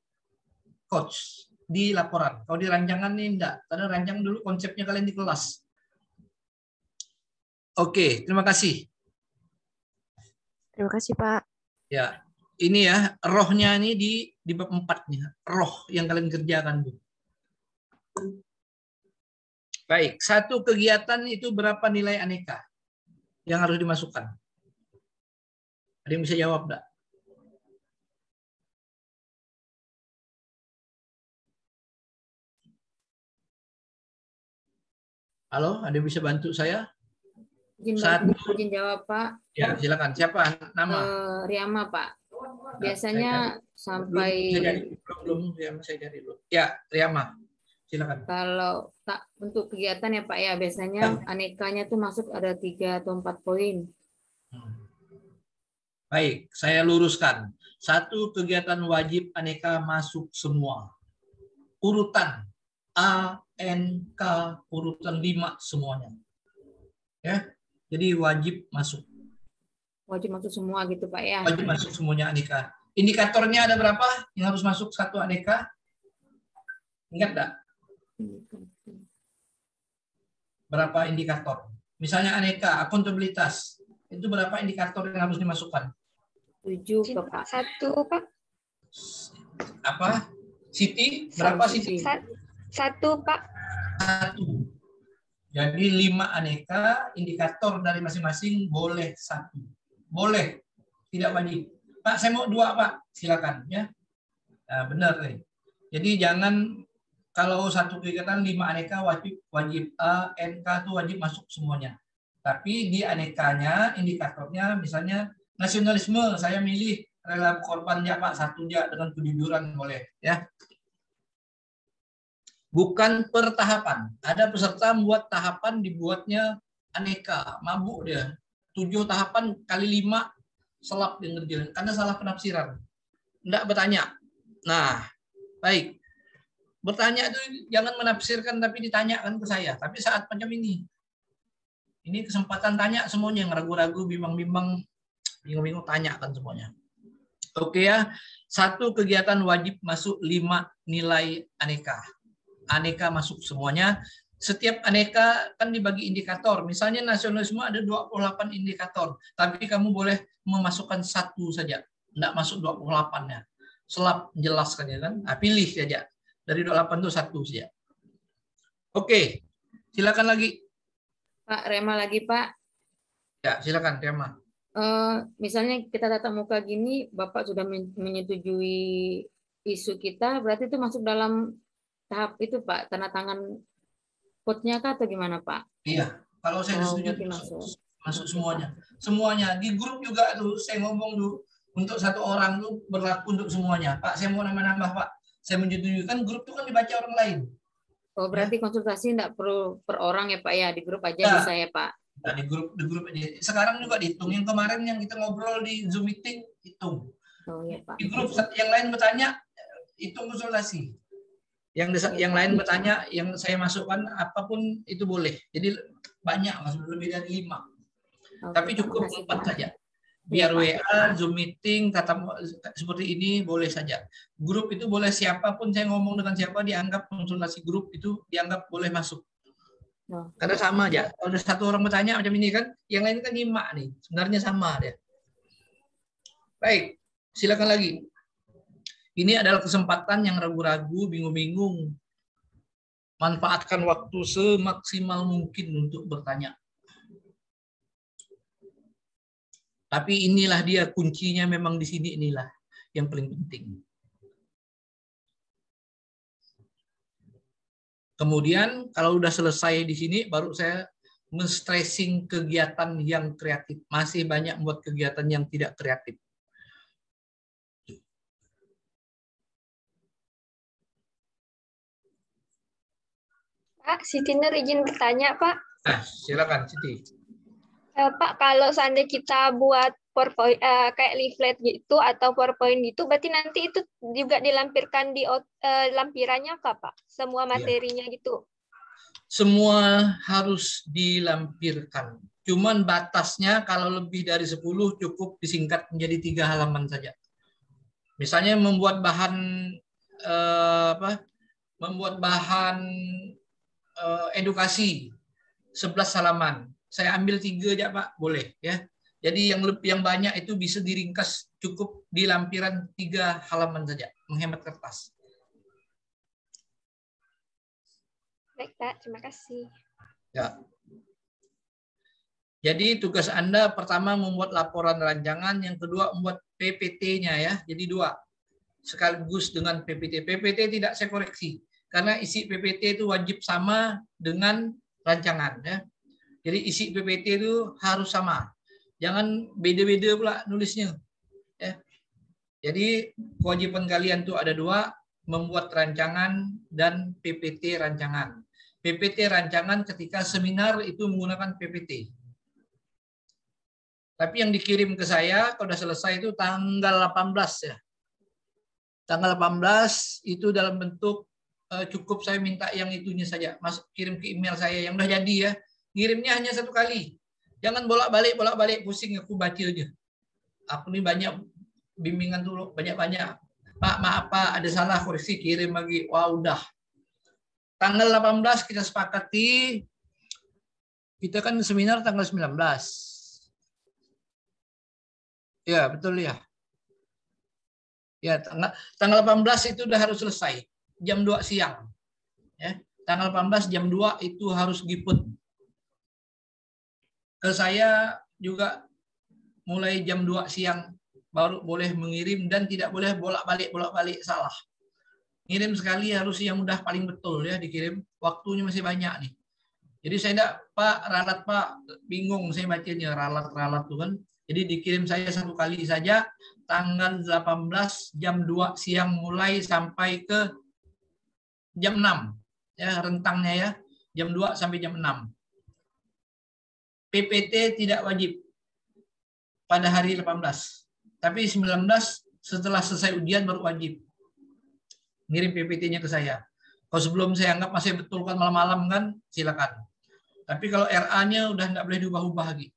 coach di laporan. Kalau di rancangan nih enggak, karena rancangan dulu konsepnya kalian di kelas. Oke, terima kasih. Terima kasih, Pak. Ya, ini ya rohnya ini di bab 4 nih, roh yang kalian kerjakan Bu. Baik, 1 kegiatan itu berapa nilai aneka yang harus dimasukkan? Ada yang bisa jawab enggak? Halo, ada yang bisa bantu saya? Izin jawab Pak. Ya, silakan. Siapa nama? Riama Pak. Biasanya sampai belum saya cari dulu. Ya, Riama. Silakan. Kalau tak untuk kegiatan ya Pak ya, biasanya anekanya tuh masuk ada 3 atau 4 poin. Baik, saya luruskan. 1 kegiatan wajib aneka masuk semua. Urutan A, N, K, urutan 5 semuanya. Ya. Jadi wajib masuk. Wajib masuk semua gitu Pak ya. Wajib masuk semuanya aneka. Indikatornya ada berapa yang harus masuk 1 aneka? Ingat enggak? Berapa indikator? Misalnya aneka, akuntabilitas. Itu berapa indikator yang harus dimasukkan? 7 Pak. 1 Pak. Apa? Siti? Berapa Siti? 1 Pak. 1. Jadi 5 aneka, indikator dari masing-masing boleh 1. Boleh, tidak wajib. Pak, saya mau 2, Pak. Silakan ya. Nah, benar nih. Jadi jangan kalau satu kegiatan 5 aneka wajib A, NK itu wajib masuk semuanya. Tapi di anekanya, indikatornya misalnya nasionalisme, saya milih rela korban ya Pak, 1 aja dengan kejujuran boleh ya. Bukan per tahapan. Ada peserta membuat tahapan dibuatnya aneka, mabuk dia. 7 tahapan kali 5 selap dia ngerjain karena salah penafsiran. Enggak bertanya. Nah, baik. Bertanya itu jangan menafsirkan tapi ditanyakan ke saya. Tapi saat macam ini kesempatan tanya semuanya, yang ragu-ragu, bimbang-bimbang, bingung-bingung, tanyakan semuanya. Oke ya, 1 kegiatan wajib masuk 5 nilai aneka. Aneka masuk semuanya. Setiap aneka kan dibagi indikator. Misalnya nasionalisme ada 28 indikator, tapi kamu boleh memasukkan 1 saja. Enggak masuk 28-nya. Selap jelaskan ya kan. Nah, pilih saja. Dari 28 itu 1 saja. Oke, silakan lagi. Pak, Rema lagi, Pak. Ya, silakan Rema. Misalnya kita tatap muka gini, Bapak sudah menyetujui isu kita, berarti itu masuk dalam tahap itu, Pak, tanda tangan code-nya kah atau gimana, Pak? Iya, kalau saya setuju masuk semuanya. Semuanya di grup juga tuh saya ngomong tuh untuk 1 orang tuh berlaku untuk semuanya. Pak, saya mau nambah, Pak. Saya menyetujui, kan grup itu kan dibaca orang lain. Oh, berarti konsultasi enggak perlu per orang ya, Pak ya, di grup aja bisa ya, Pak. Nah, di grup aja. Sekarang juga dihitung. Yang kemarin yang kita ngobrol di Zoom meeting hitung. Oh iya, Pak. Di grup yang lain bertanya, hitung konsultasi. Yang lain bertanya, yang saya masukkan apapun itu boleh. Jadi banyak, lebih dari 5. Tapi cukup 4 saja. Biar WA, Zoom meeting, tatap seperti ini boleh saja. Grup itu boleh siapapun, saya ngomong dengan siapa dianggap konsultasi grup itu dianggap boleh masuk. Karena sama aja. Kalau ada 1 orang bertanya macam ini kan, yang lain kan nyimak nih. Sebenarnya sama dia. Baik, silakan lagi. Ini adalah kesempatan yang ragu-ragu, bingung-bingung. Manfaatkan waktu semaksimal mungkin untuk bertanya. Tapi inilah dia kuncinya, memang di sini inilah yang paling penting. Kemudian kalau udah selesai di sini baru saya men-stressing kegiatan yang kreatif. Masih banyak membuat kegiatan yang tidak kreatif. Pak, Siti Nur izin bertanya, Pak. Nah, silakan Siti. Pak, kalau seandainya kita buat PowerPoint kayak leaflet gitu atau PowerPoint gitu, berarti nanti itu juga dilampirkan di lampirannya kah, Pak? Semua materinya gitu? Semua harus dilampirkan. Cuman batasnya kalau lebih dari 10 cukup disingkat menjadi 3 halaman saja. Misalnya membuat bahan edukasi 11 halaman. Saya ambil 3 aja Pak, boleh ya. Jadi yang banyak itu bisa diringkas, cukup di lampiran 3 halaman saja, menghemat kertas. Baik Pak, terima kasih. Ya. Jadi tugas Anda pertama membuat laporan rancangan, yang kedua membuat PPT-nya ya. Jadi 2 sekaligus dengan PPT. PPT tidak saya koreksi karena isi PPT itu wajib sama dengan rancangan ya. Jadi isi PPT itu harus sama. Jangan beda-beda pula nulisnya. Ya. Jadi kewajiban kalian tuh ada 2, membuat rancangan dan PPT rancangan. PPT rancangan ketika seminar itu menggunakan PPT. Tapi yang dikirim ke saya kalau sudah selesai itu tanggal 18 ya. Tanggal 18 itu dalam bentuk cukup saya minta yang itunya saja. Kirim ke email saya yang udah jadi ya. Ngirimnya hanya 1 kali. Jangan bolak-balik pusing, aku baca aja. Aku ini banyak bimbingan dulu, banyak-banyak. Pak, maaf Pak, ada salah, koreksi, kirim lagi. Wah, udah. Tanggal 18 kita sepakati, kita kan seminar tanggal 19. Ya, betul ya. Ya, tanggal 18 itu udah harus selesai. Jam 2 siang. Ya, tanggal 18 jam 2 itu harus giput. ke saya juga mulai jam 2 siang baru boleh mengirim dan tidak boleh bolak-balik salah. Ngirim sekali harus yang udah paling betul ya dikirim. Waktunya masih banyak nih. Jadi saya enggak, Pak, ralat Pak, bingung saya bacanya ralat tuh kan. Jadi dikirim saya 1 kali saja tanggal 18 jam 2 siang mulai sampai ke jam 6. Ya, rentangnya ya. Jam 2 sampai jam 6. PPT tidak wajib pada hari 18. Tapi 19 setelah selesai ujian baru wajib. Ngirim PPT-nya ke saya. Kalau sebelum saya anggap masih betul kan malam-malam kan, silakan. Tapi kalau RA-nya udah nggak boleh diubah-ubah lagi.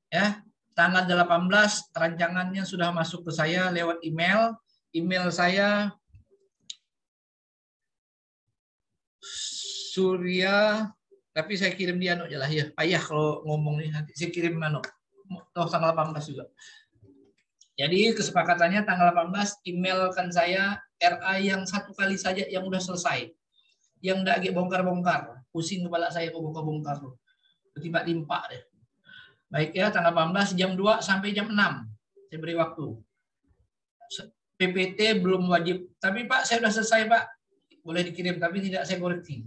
Ya, tanggal 18 rancangannya sudah masuk ke saya lewat email. Email saya Surya, tapi saya kirim dia aja lah ya. Payah kalau ngomong nih, nanti saya kirim tanggal 18 juga. Jadi kesepakatannya tanggal 18 emailkan saya RA yang 1 kali saja yang udah selesai. Yang enggak lagi bongkar-bongkar. Pusing kepala saya kok bongkar-bongkar. Tiba-tiba deh. Baik ya, tanggal 18 jam 2 sampai jam 6. Saya beri waktu. PPT belum wajib. Tapi Pak, saya sudah selesai Pak. Boleh dikirim, tapi tidak saya koreksi.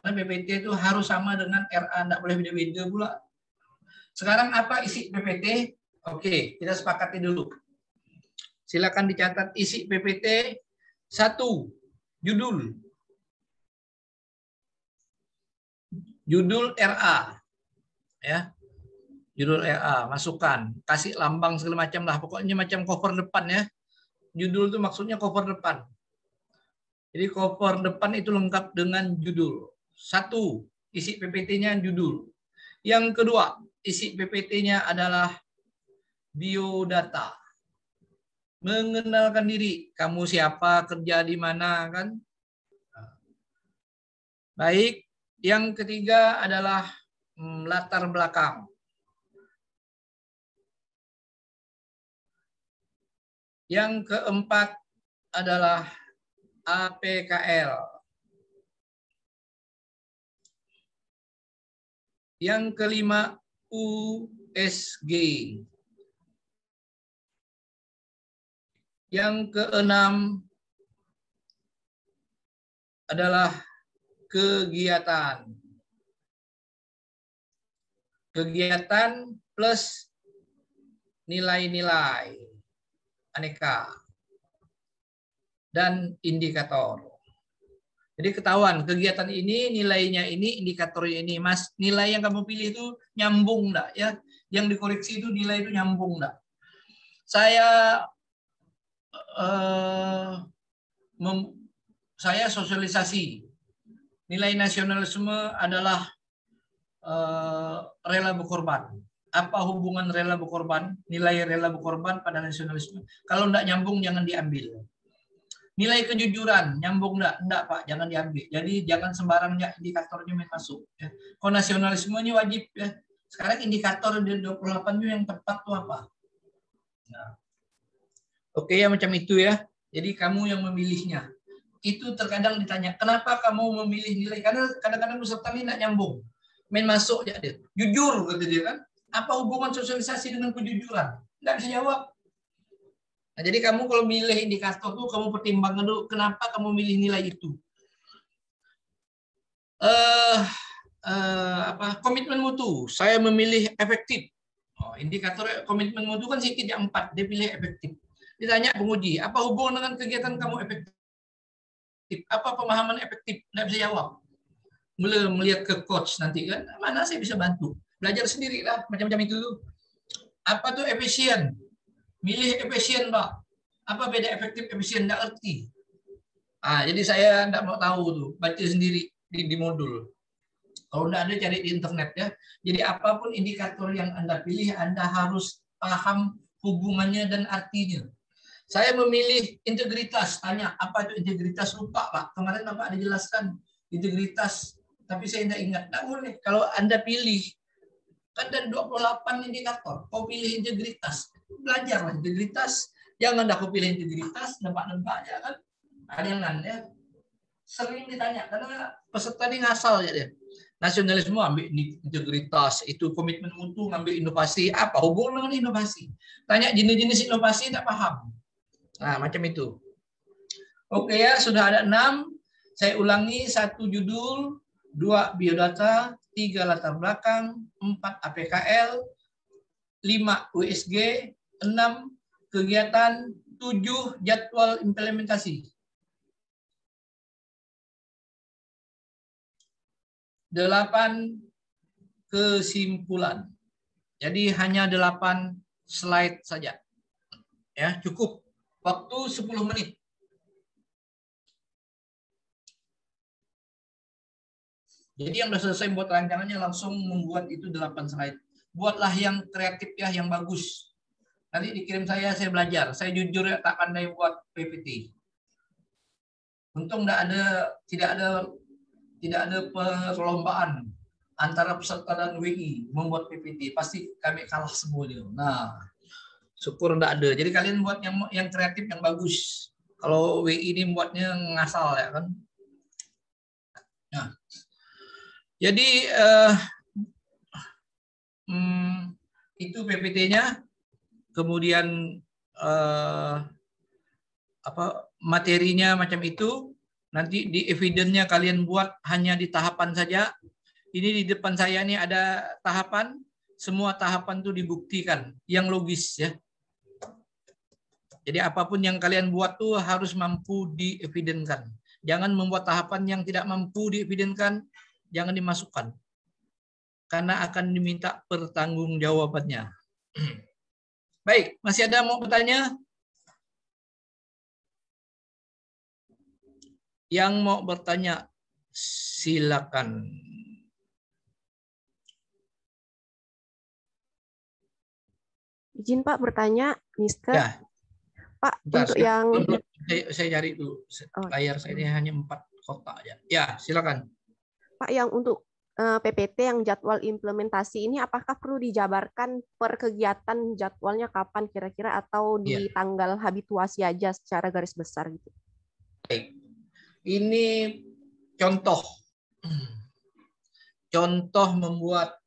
Karena PPT itu harus sama dengan RA, enggak boleh beda-beda pula. Sekarang apa isi PPT? Oke, kita sepakati dulu. Silakan dicatat isi PPT. 1. Judul. Judul RA. Ya. Judul RA, masukkan. Kasih lambang segala macam lah. Pokoknya macam cover depan ya. Judul itu maksudnya cover depan. Jadi cover depan itu lengkap dengan judul. 1. Isi PPT-nya judul. Yang kedua, isi PPT-nya adalah biodata. Mengenalkan diri, kamu siapa, kerja di mana kan? Baik, yang ketiga adalah latar belakang. Yang keempat adalah APKL. Yang kelima USG. Yang keenam adalah kegiatan. Kegiatan plus nilai-nilai aneka dan indikator. Jadi ketahuan kegiatan ini, nilainya ini, indikatornya ini. Mas, nilai yang kamu pilih itu nyambung enggak ya? Yang dikoreksi itu nilai itu nyambung enggak? Saya sosialisasi. Nilai nasionalisme adalah rela berkorban. Apa hubungan rela berkorban, nilai rela berkorban pada nasionalisme? Kalau enggak nyambung jangan diambil. Nilai kejujuran nyambung enggak? Enggak Pak, jangan diambil. Jadi jangan sembarangnya indikatornya main masuk. Ya. Kalau nasionalismenya wajib ya. Sekarang indikator di 28 itu yang tepat tuh apa? Nah. Oke ya macam itu ya. Jadi kamu yang memilihnya. Itu terkadang ditanya, kenapa kamu memilih nilai? Karena kadang-kadang peserta ini enggak nyambung. Main masuk ya dia. Jujur kata dia kan. Apa hubungan sosialisasi dengan kejujuran? Enggak bisa jawab. Nah, jadi kamu kalau milih indikator tuh kamu pertimbangkan dulu kenapa kamu milih nilai itu. Komitmen mutu. Saya memilih efektif. Indikator komitmen mutu kan sedikit 4, dia pilih efektif. Ditanya penguji, apa hubungan dengan kegiatan kamu efektif? Apa pemahaman efektif? Enggak bisa jawab. Mulai melihat ke coach nanti kan, mana saya bisa bantu. Belajar sendiri lah, macam-macam itu. Apa tuh efisien? Milih efisien, Pak. Apa beda efektif, efisien? Nggak ngerti. Jadi saya nggak mau tahu tuh. Baca sendiri di modul. Kalau nggak ada, cari di internet ya. Jadi apapun indikator yang Anda pilih, Anda harus paham hubungannya dan artinya. Saya memilih integritas. Tanya, apa itu integritas? Lupa, Pak. Kemarin Bapak ada jelaskan integritas. Tapi saya tidak ingat. Nggak boleh. Kalau Anda pilih, kan ada 28 indikator. Kau pilih integritas. Belajarlah integritas. Jangan dah kau pilih integritas, nempak-nempak aja kan. Jangan ya. sering ditanya karena peserta ini ngasal ya dia. Nasionalisme ambil integritas, itu komitmen mutu ngambil inovasi. Apa hubungan dengan inovasi? Tanya jenis-jenis inovasi tidak paham. Nah, macam itu. Oke ya, sudah ada 6. Saya ulangi, 1 judul, 2 biodata, 3 latar belakang, 4 APKL, 5 USG, 6 kegiatan, 7 jadwal implementasi. 8 kesimpulan. Jadi hanya 8 slide saja. Ya, cukup. Waktu 10 menit. Jadi yang sudah selesai buat rancangannya langsung membuat itu 8 slide. Buatlah yang kreatif ya, yang bagus. Nanti dikirim saya belajar. Saya jujur ya tak pandai buat PPT. Untung tidak ada perlombaan antara peserta dan WI membuat PPT. Pasti kami kalah semuanya. Nah, syukur tidak ada. Jadi kalian buat yang kreatif, yang bagus. Kalau WI ini buatnya ngasal ya kan. Nah, jadi itu PPT-nya. Kemudian materinya macam itu. Nanti di evidence-nya kalian buat hanya di tahapan saja. Ini di depan saya ini ada tahapan. Semua tahapan itu dibuktikan. Yang logis ya. Jadi apapun yang kalian buat tuh harus mampu di-evidence-kan. Jangan membuat tahapan yang tidak mampu di-evidence-kan. Jangan dimasukkan. Karena akan diminta pertanggungjawabannya. Baik, masih ada mau bertanya? Yang mau bertanya, silakan. Izin Pak bertanya, Mister. Ya. Pak, Bentar, untuk yang... Saya cari dulu. Layar saya ini hanya 4 kotak aja. Ya, silakan. Pak, yang untuk PPT yang jadwal implementasi ini apakah perlu dijabarkan per kegiatan jadwalnya kapan kira-kira atau di tanggal habituasi aja secara garis besar gitu? Baik. Ini contoh membuat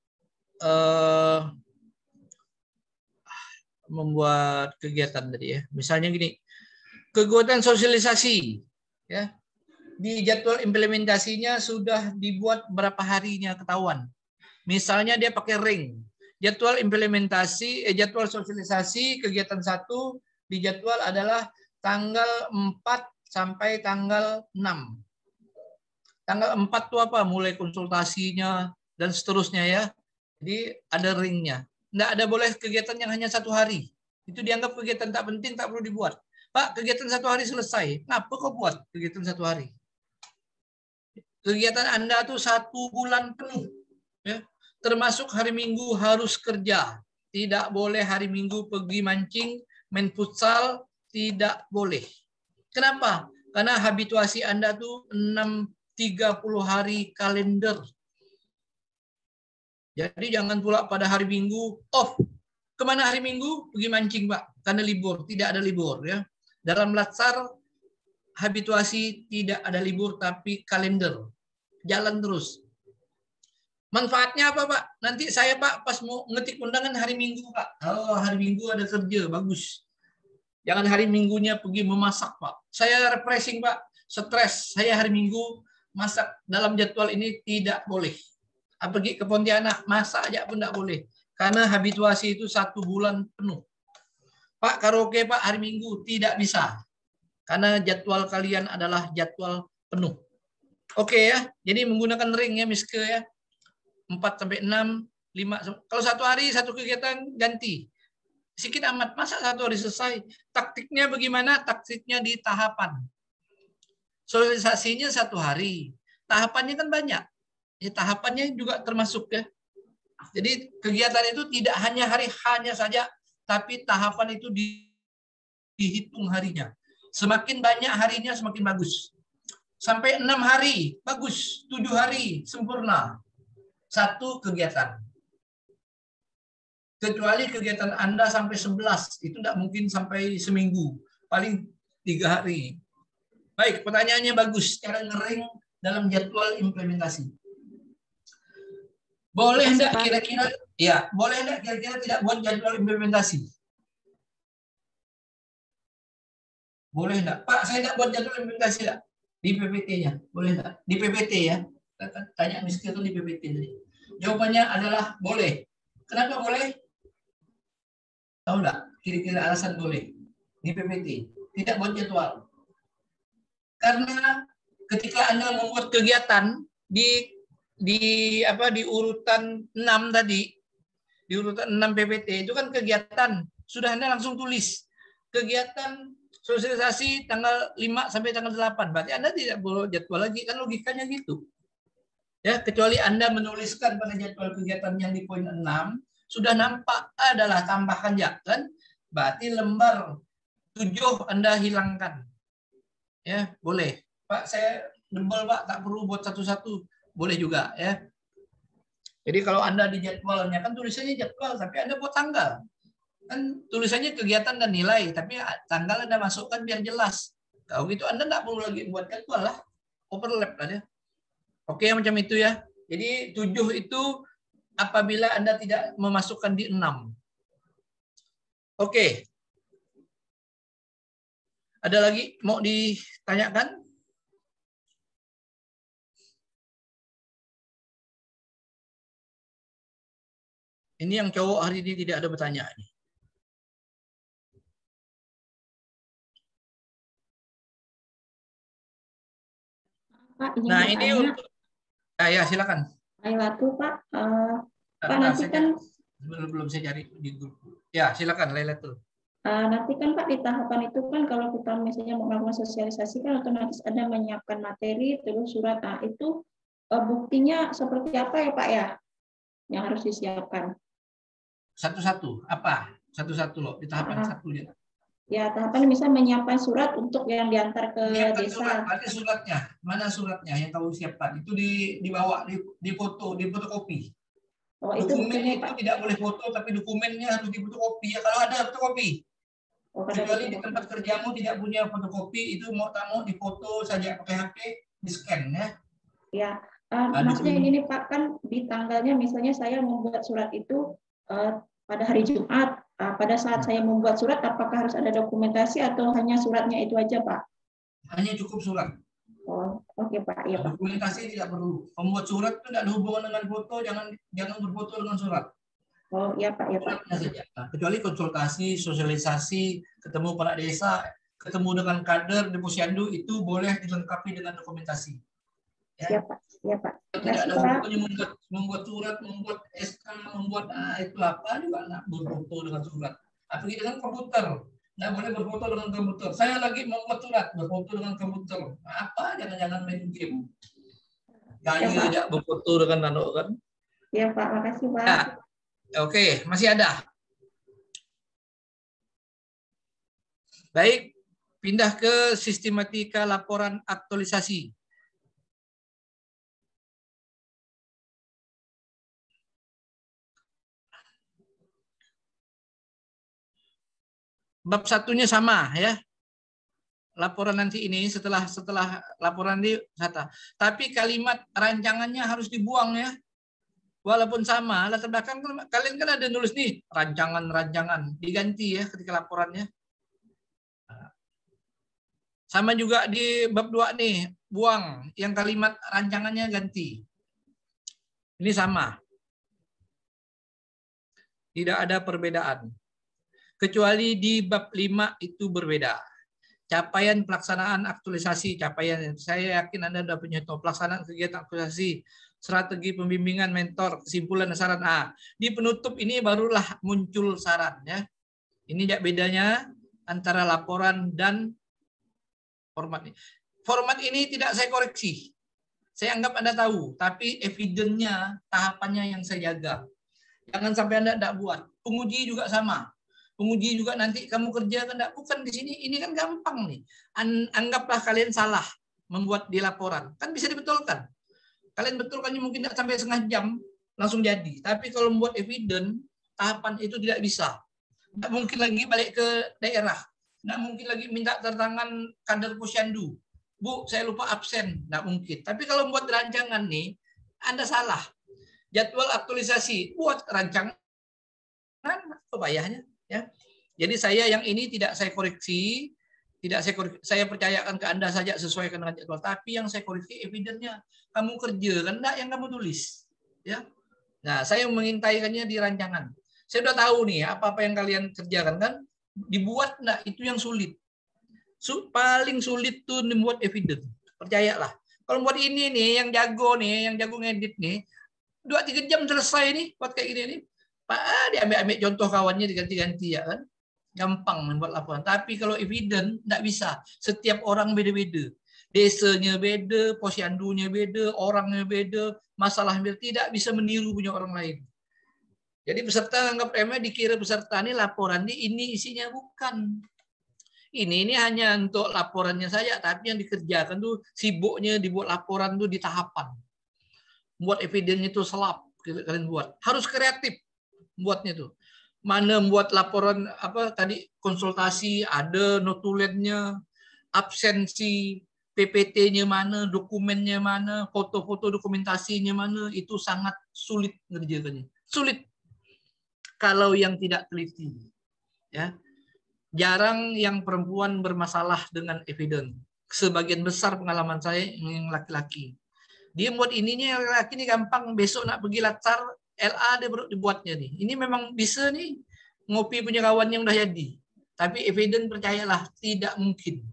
kegiatan tadi ya. Misalnya gini, kegiatan sosialisasi ya. Di jadwal implementasinya sudah dibuat berapa harinya ketahuan. Misalnya dia pakai ring. Jadwal implementasi, jadwal sosialisasi kegiatan 1 di jadwal adalah tanggal 4 sampai tanggal 6. Tanggal 4 itu apa? Mulai konsultasinya dan seterusnya ya. Jadi ada ringnya. Nggak ada boleh kegiatan yang hanya 1 hari. Itu dianggap kegiatan tak penting, tak perlu dibuat. Pak, kegiatan 1 hari selesai. Kenapa kok buat kegiatan 1 hari? Kegiatan Anda tuh 1 bulan penuh. Ya. Termasuk hari Minggu harus kerja. Tidak boleh hari Minggu pergi mancing, main futsal, tidak boleh. Kenapa? Karena habituasi Anda tuh 30 hari kalender. Jadi jangan pula pada hari Minggu off. Kemana hari Minggu? Pergi mancing, Pak. Karena libur. Tidak ada libur. Ya. Dalam latsar, habituasi tidak ada libur, tapi kalender. Jalan terus. Manfaatnya apa, Pak? Nanti saya, Pak, pas mau ngetik undangan hari Minggu, Pak. Oh, hari Minggu ada kerja. Bagus. Jangan hari Minggunya pergi memasak, Pak. Saya refreshing, Pak. Stres. Saya hari Minggu masak dalam jadwal ini tidak boleh. Pergi ke Pontianak, masak aja pun tidak boleh. Karena habituasi itu 1 bulan penuh. Pak, karaoke, Pak, hari Minggu tidak bisa. Karena jadwal kalian adalah jadwal penuh. Oke ya. Jadi menggunakan ring ya, Miske ya. 4 sampai 6, 5. Kalau 1 hari 1 kegiatan ganti. Sedikit amat, masa 1 hari selesai? Taktiknya bagaimana? Taktiknya di tahapan. Sosialisasinya 1 hari. Tahapannya kan banyak. Ya, tahapannya juga termasuk ya. Jadi kegiatan itu tidak hanya hari hanya saja, tapi tahapan itu dihitung harinya. Semakin banyak harinya semakin bagus. Sampai 6 hari, bagus. 7 hari, sempurna. 1 kegiatan. Kecuali kegiatan Anda sampai 11, itu tidak mungkin sampai seminggu. Paling 3 hari. Baik, pertanyaannya bagus. Cara ngering dalam jadwal implementasi. Boleh enggak kira-kira? Ya, boleh enggak kira-kira tidak buat jadwal implementasi? Boleh enggak? Pak, saya enggak buat jadwal implementasi enggak? Di PPT-nya. Boleh enggak? Di PPT ya. Tanya Mister itu di PPT tadi. Jawabannya adalah boleh. Kenapa boleh? Tahu enggak? Kira-kira alasan boleh. Di PPT. Tidak buat jadwal. Karena ketika Anda membuat kegiatan di urutan 6 tadi, di urutan 6 PPT itu kan kegiatan, sudah Anda langsung tulis kegiatan sosialisasi tanggal 5 sampai tanggal 8. Berarti Anda tidak boleh jadwal lagi, kan logikanya gitu. Ya, kecuali Anda menuliskan pada jadwal kegiatan yang di poin 6 sudah nampak adalah tambahan ya kan? Berarti lembar 7 Anda hilangkan. Ya, boleh. Pak, saya debel, Pak, tak perlu buat satu-satu. Boleh juga, ya. Jadi kalau Anda di jadwalnya, kan tulisannya jadwal, tapi Anda buat tanggal. Kan tulisannya kegiatan dan nilai, tapi tanggal Anda masukkan biar jelas. Kalau gitu Anda nggak perlu lagi buat jadwal lah. Overlap lah ya. Oke, macam itu ya. Jadi 7 itu apabila Anda tidak memasukkan di 6. Oke. Ada lagi mau ditanyakan? Ini yang cowok hari ini tidak ada bertanya. Pak, Nah, ini untuk ya silakan. Lailatu, Pak. Pak, nanti kan belum saya cari di grup. Ya, silakan Lailatul. Nanti kan Pak di tahapan itu kan kalau kita misalnya mau melakukan sosialisasi kan otomatis ada menyiapkan materi terus surat. Nah, itu buktinya seperti apa ya Pak ya yang harus disiapkan? Satu-satu apa? Satu-satu loh di tahapan satu ya. Ya, tahapan misalnya menyiapkan surat untuk yang diantar ke menyiapkan desa. Surat, berarti suratnya mana suratnya yang tahu siapkan itu dibawa di foto di fotokopi. Oh, itu dokumen itu Pak. Tidak boleh foto tapi dokumennya harus difotokopi ya kalau ada fotokopi. Oh, kecuali di tempat kerjamu tidak punya fotokopi itu mau difoto saja pakai HP di scan ya. Ya, maksudnya ini nih Pak kan di tanggalnya misalnya saya membuat surat itu pada hari Jumat. Pada saat saya membuat surat apakah harus ada dokumentasi atau hanya suratnya itu aja Pak? Hanya cukup surat. Oh, oke Pak. Ya, Pak. Dokumentasi tidak perlu. Membuat surat itu tidak ada hubungan dengan foto, jangan berfoto dengan surat. Oh iya Pak, ya Pak. Saja. Nah, kecuali konsultasi, sosialisasi, ketemu kepala desa, ketemu dengan kader di Posyandu itu boleh dilengkapi dengan dokumentasi. Ya, Pak. Ya Pak. Tidak ada hubungannya membuat surat, membuat SK, membuat itu apa juga nggak berfoto dengan surat. Apalagi dengan komputer, nggak boleh berfoto dengan komputer. Saya lagi membuat surat, berfoto dengan komputer. Apa? Jangan-jangan main game. Gaya tidak berfoto dengan nano kan? Ya Pak, makasih Pak. Ya. Oke, masih ada. Baik, pindah ke sistematika laporan aktualisasi. Bab satunya sama ya. Laporan nanti ini setelah laporan di kata. Tapi kalimat rancangannya harus dibuang ya. Walaupun sama, latar belakang kalian kan ada nulis nih rancangan diganti ya ketika laporannya. Sama juga di bab 2 nih, buang yang kalimat rancangannya ganti. Ini sama. Tidak ada perbedaan. Kecuali di bab 5 itu berbeda. Capaian pelaksanaan aktualisasi, capaian saya yakin Anda sudah punya pelaksanaan kegiatan aktualisasi, strategi pembimbingan mentor, kesimpulan dan saran. Di penutup ini barulah muncul saran ya. Ini bedanya antara laporan dan format ini. Format ini tidak saya koreksi. Saya anggap Anda tahu, tapi evidence-nya, tahapannya yang saya jaga. Jangan sampai Anda tidak buat. Penguji juga sama. Penguji juga nanti kamu kerja kan bukan di sini. Ini kan gampang nih. Anggaplah kalian salah membuat di laporan. Kan bisa dibetulkan. Kalian betulkannya mungkin tidak sampai setengah jam langsung jadi. Tapi kalau membuat evidence, tahapan itu tidak bisa. Tidak mungkin lagi balik ke daerah. Tidak mungkin lagi minta tangan kader Posyandu. Bu, saya lupa absen. Nggak mungkin. Tapi kalau buat rancangan nih, Anda salah. Jadwal aktualisasi, buat rancangan, apa payahnya? Ya. Jadi saya yang ini tidak saya koreksi, saya percayakan ke Anda saja sesuaikan dengan jadwal. Tapi yang saya koreksi evidennya. Kamu kerja, kan enggak yang kamu tulis. Ya. Nah, saya mengintaikannya di rancangan. Saya udah tahu nih apa-apa yang kalian kerjakan kan, dibuat enggak, itu yang sulit. Paling sulit tuh membuat evidence. Percayalah. Kalau buat ini nih, yang jago ngedit nih, 2-3 jam selesai nih buat kayak gini nih. Pak, diambil contoh kawannya diganti-ganti ya kan. Gampang membuat laporan. Tapi kalau evidence enggak bisa. Setiap orang beda-beda. Desanya beda, posyandunya beda, orangnya beda, masalahnya beda. Tidak bisa meniru punya orang lain. Jadi peserta anggap dikira peserta ini laporan ini isinya bukan. Ini hanya untuk laporannya saja, tapi yang dikerjakan tuh sibuknya dibuat laporan tuh di tahapan. Buat evidennya itu selap kalian buat. Harus kreatif buatnya tuh. Mana buat laporan apa tadi konsultasi ada notulennya, absensi, PPT-nya mana, dokumennya mana, foto-foto dokumentasinya mana, itu sangat sulit ngerjakannya. Sulit kalau yang tidak teliti. Ya. Jarang yang perempuan bermasalah dengan evidence. Sebagian besar pengalaman saya yang laki-laki. Dia buat ininya yang laki-laki ini gampang, besok nak pergi latar LA dia baru dibuatnya nih. Ini memang bisa nih ngopi punya kawan yang udah jadi. Tapi evidence percayalah tidak mungkin.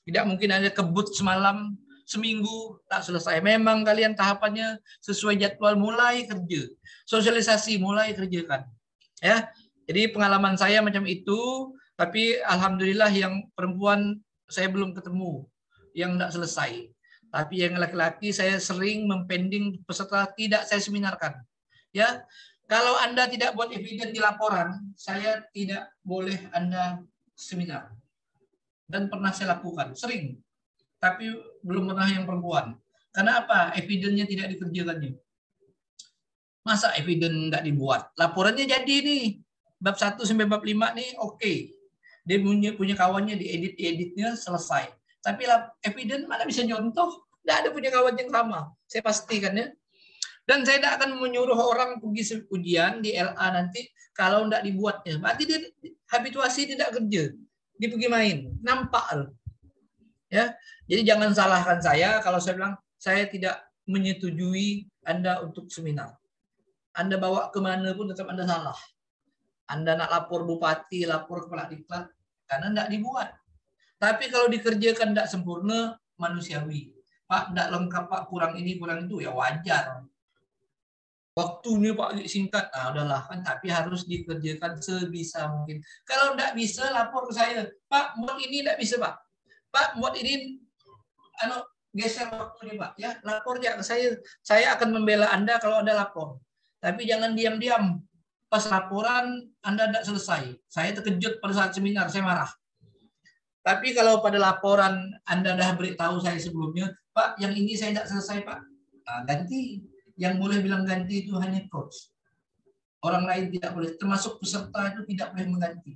Tidak mungkin ada kebut semalam seminggu tak selesai. Memang kalian tahapannya sesuai jadwal mulai kerja. Sosialisasi mulai kerjakan. Ya. Jadi pengalaman saya macam itu. Tapi alhamdulillah yang perempuan saya belum ketemu yang tidak selesai. Tapi yang laki-laki saya sering mempending peserta tidak saya seminarkan. Ya, kalau Anda tidak buat evidence di laporan, saya tidak boleh Anda seminar. Dan pernah saya lakukan, sering. Tapi belum pernah yang perempuan. Karena apa? Evidence-nya tidak dikerjakannya. Masa evidence nggak dibuat? Laporannya jadi nih. Bab 1 sampai bab 5 nih oke. Dia punya kawannya dieditnya selesai. Tapi evidence mana bisa nyontoh? Tidak ada punya kawan yang sama. Saya pastikan ya. Dan saya tidak akan menyuruh orang pergi ujian di LA nanti kalau tidak dibuatnya. Berarti dia habituasi tidak kerja. Dia pergi main. Nampak. Ya. Jadi jangan salahkan saya kalau saya bilang saya tidak menyetujui Anda untuk seminar. Anda bawa kemana pun tetap Anda salah. Anda nak lapor bupati, lapor kepala diklat, karena tidak dibuat. Tapi kalau dikerjakan tidak sempurna, manusiawi. Pak, tidak lengkap, Pak, kurang ini, kurang itu, ya wajar. Waktunya Pak singkat, nah udahlah kan. Tapi harus dikerjakan sebisa mungkin. Kalau tidak bisa, lapor ke saya. Pak, buat ini tidak bisa, Pak. Pak, buat ini, geser waktunya, Pak. Ya, lapor ya ke saya. Saya akan membela Anda kalau Anda lapor. Tapi jangan diam-diam. Pas laporan Anda tidak selesai. Saya terkejut pada saat seminar, saya marah. Tapi kalau pada laporan Anda dah beritahu saya sebelumnya, Pak, yang ini saya tidak selesai, Pak. Nah, ganti. Yang boleh bilang ganti itu hanya coach. Orang lain tidak boleh, termasuk peserta itu tidak boleh mengganti.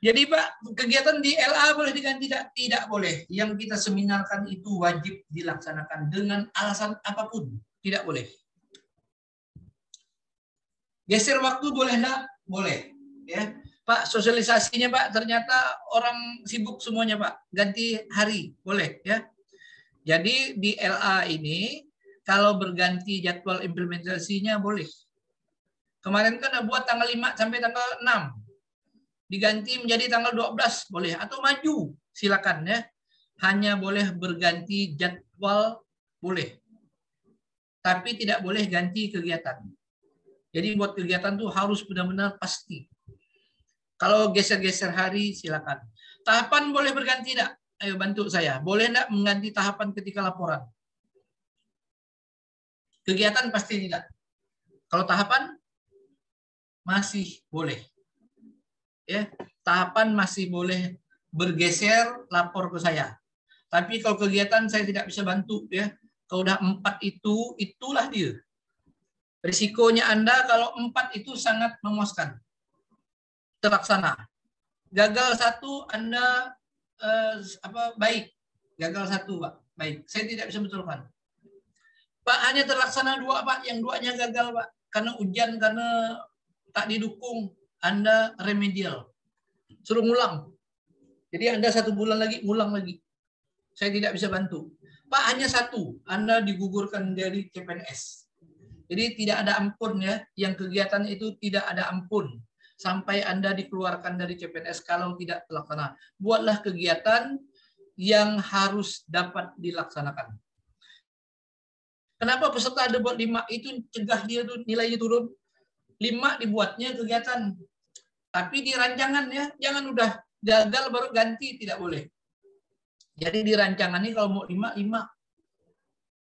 Jadi Pak, kegiatan di LA boleh diganti? Tidak boleh. Yang kita seminarkan itu wajib dilaksanakan dengan alasan apapun. Tidak boleh. Geser waktu boleh enggak? Boleh. Ya, Pak, sosialisasinya Pak, ternyata orang sibuk semuanya Pak. Ganti hari, boleh ya. Jadi di LA ini kalau berganti jadwal implementasinya boleh. Kemarin kan buat tanggal 5 sampai tanggal 6. Diganti menjadi tanggal 12 boleh atau maju, silakan ya. Hanya boleh berganti jadwal boleh. Tapi tidak boleh ganti kegiatan. Jadi buat kegiatan tuh harus benar-benar pasti. Kalau geser-geser hari silakan. Tahapan boleh berganti enggak? Ayo bantu saya. Boleh enggak mengganti tahapan ketika laporan? Kegiatan pasti tidak. Kalau tahapan masih boleh. Ya, tahapan masih boleh bergeser lapor ke saya. Tapi kalau kegiatan saya tidak bisa bantu ya. Kalau udah 4 itu, itulah dia. Risikonya Anda kalau 4 itu sangat memuaskan. Terlaksana. Gagal 1, Anda baik, gagal 1 Pak. Baik, saya tidak bisa betulkan. Pak, hanya terlaksana 2 Pak, yang 2-nya gagal Pak, karena hujan, karena tak didukung. Anda remedial, suruh ngulang. Jadi Anda 1 bulan lagi ngulang lagi. Saya tidak bisa bantu. Pak, hanya 1, Anda digugurkan dari CPNS. Jadi tidak ada ampun ya, yang kegiatan itu tidak ada ampun sampai Anda dikeluarkan dari CPNS kalau tidak terlaksana. Buatlah kegiatan yang harus dapat dilaksanakan. Kenapa peserta debat 5 itu cegah dia tuh nilainya turun? 5 dibuatnya kegiatan. Tapi di rancangan ya, jangan udah gagal baru ganti, tidak boleh. Jadi di rancangan ini kalau mau 5,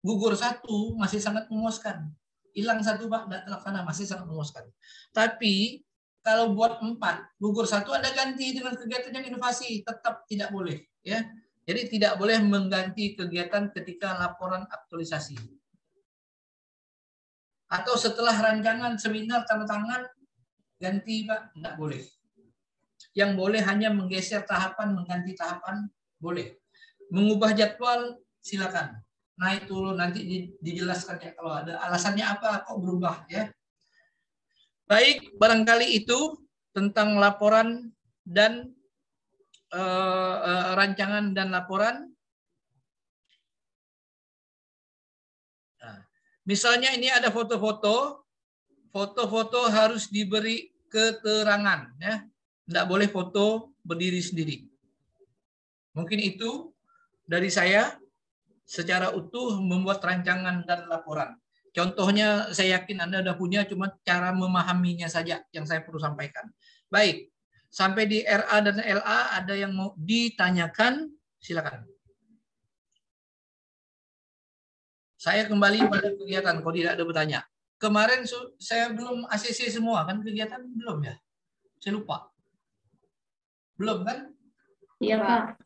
gugur 1 masih sangat memuaskan. Hilang 1 Pak, tidak terlaksana, masih sangat memuaskan. Tapi kalau buat 4, gugur 1 Anda ganti dengan kegiatan yang inovasi, tetap tidak boleh. Ya. Jadi tidak boleh mengganti kegiatan ketika laporan aktualisasi. Atau setelah rancangan seminar tanda tangan, ganti Pak, tidak boleh. Yang boleh hanya menggeser tahapan, mengganti tahapan, boleh. Mengubah jadwal, silakan. Naik turun, nanti dijelaskan ya kalau ada alasannya apa, kok berubah ya. Baik, barangkali itu tentang laporan dan rancangan dan laporan. Nah, misalnya ini ada foto-foto, foto-foto harus diberi keterangan ya. Tidak boleh foto berdiri sendiri. Mungkin itu dari saya secara utuh membuat rancangan dan laporan. Contohnya saya yakin Anda sudah punya, cuma cara memahaminya saja yang saya perlu sampaikan. Baik, sampai di RA dan LA ada yang mau ditanyakan, silakan. Saya kembali pada kegiatan, kalau tidak ada bertanya. Kemarin saya belum ACC semua, kan kegiatan belum ya? Saya lupa. Belum kan? Iya Pak.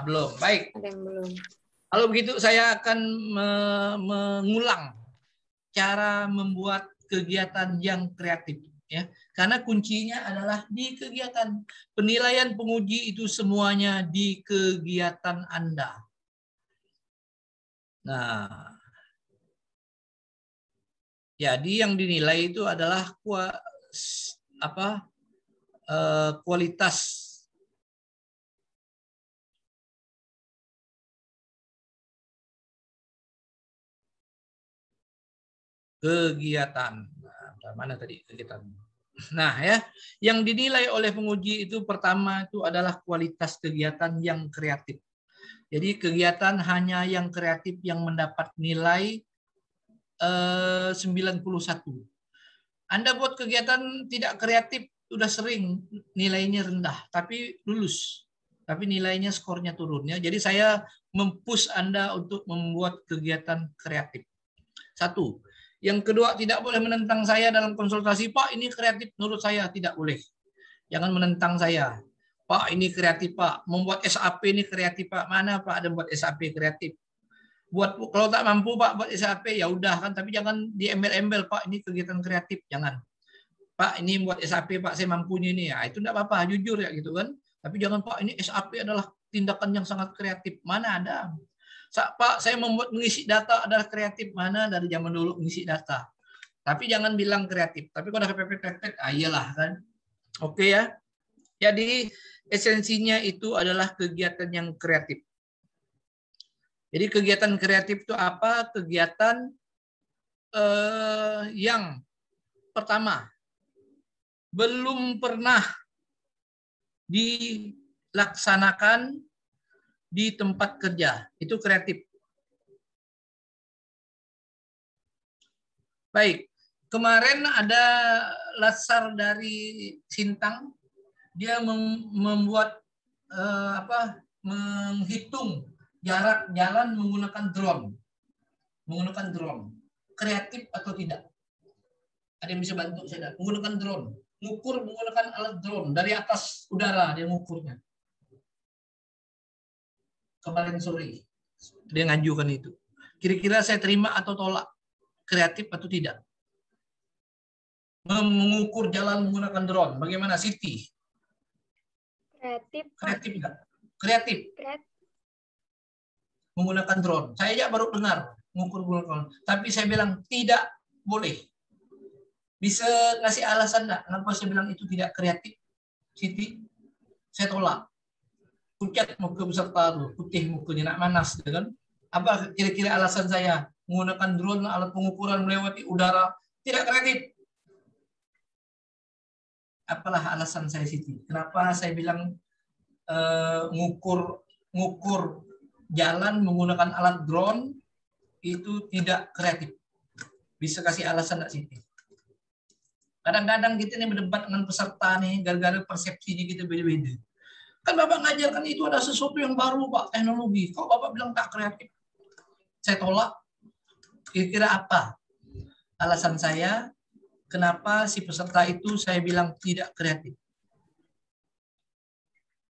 Belum, baik. Ada yang belum. Kalau begitu saya akan mengulang cara membuat kegiatan yang kreatif. Ya, karena kuncinya adalah di kegiatan. Penilaian penguji itu semuanya di kegiatan Anda. Nah, jadi yang dinilai itu adalah kualitas kegiatan. Nah, mana tadi kegiatan? Nah, ya, yang dinilai oleh penguji itu pertama itu adalah kualitas kegiatan yang kreatif. Jadi kegiatan hanya yang kreatif yang mendapat nilai 91. Anda buat kegiatan tidak kreatif sudah sering nilainya rendah, tapi lulus. Tapi nilainya skornya turun ya. Jadi saya mempush Anda untuk membuat kegiatan kreatif. 1. Yang kedua, tidak boleh menentang saya dalam konsultasi. Pak, ini kreatif menurut saya. Tidak boleh. Jangan menentang saya. Pak, ini kreatif, Pak. Membuat SAP ini kreatif, Pak. Mana Pak ada buat SAP kreatif? Buat kalau tak mampu, Pak, buat SAP, ya udah kan. Tapi jangan diembel-embel, Pak, ini kegiatan kreatif. Jangan. Pak, ini buat SAP, Pak, saya mampunya ini. Ya, itu tidak apa-apa, jujur ya gitu kan. Tapi jangan, Pak, ini SAP adalah tindakan yang sangat kreatif. Mana ada? Pak, saya membuat mengisi data adalah kreatif. Mana dari zaman dulu mengisi data. Tapi jangan bilang kreatif. Tapi kalau ada pepet-pepet, iyalah kan. Oke ya. Jadi esensinya itu adalah kegiatan yang kreatif. Jadi kegiatan kreatif itu apa? Kegiatan yang pertama belum pernah dilaksanakan di tempat kerja, itu kreatif. Baik, kemarin ada latsar dari Sintang, dia membuat menghitung jarak jalan menggunakan drone. Kreatif atau tidak? Ada yang bisa bantu saya? Menggunakan drone, ngukur menggunakan alat drone dari atas udara dia mengukurnya. Kemarin sore dia ngajukan itu. Kira-kira saya terima atau tolak? Kreatif atau tidak? Mengukur jalan menggunakan drone. Bagaimana Siti? Kreatif. Kreatif enggak? kreatif menggunakan drone. Saya aja baru dengar mengukur drone. Tapi saya bilang tidak boleh. Bisa ngasih alasan enggak kenapa saya bilang itu tidak kreatif? Siti, saya tolak. Pucat muka peserta tuh, putih mukanya nak manas, kan? Apa kira-kira alasan saya menggunakan drone alat pengukuran melewati udara tidak kreatif? Apalah alasan saya, Siti? Kenapa saya bilang ngukur jalan menggunakan alat drone itu tidak kreatif? Bisa kasih alasan enggak, Siti? Kadang-kadang kita nih berdebat dengan peserta nih, gara-gara persepsinya kita beda-beda. Kan Bapak ngajarkan itu ada sesuatu yang baru, Pak, teknologi. Kok Bapak bilang tak kreatif? Saya tolak. Kira-kira apa alasan saya kenapa si peserta itu saya bilang tidak kreatif?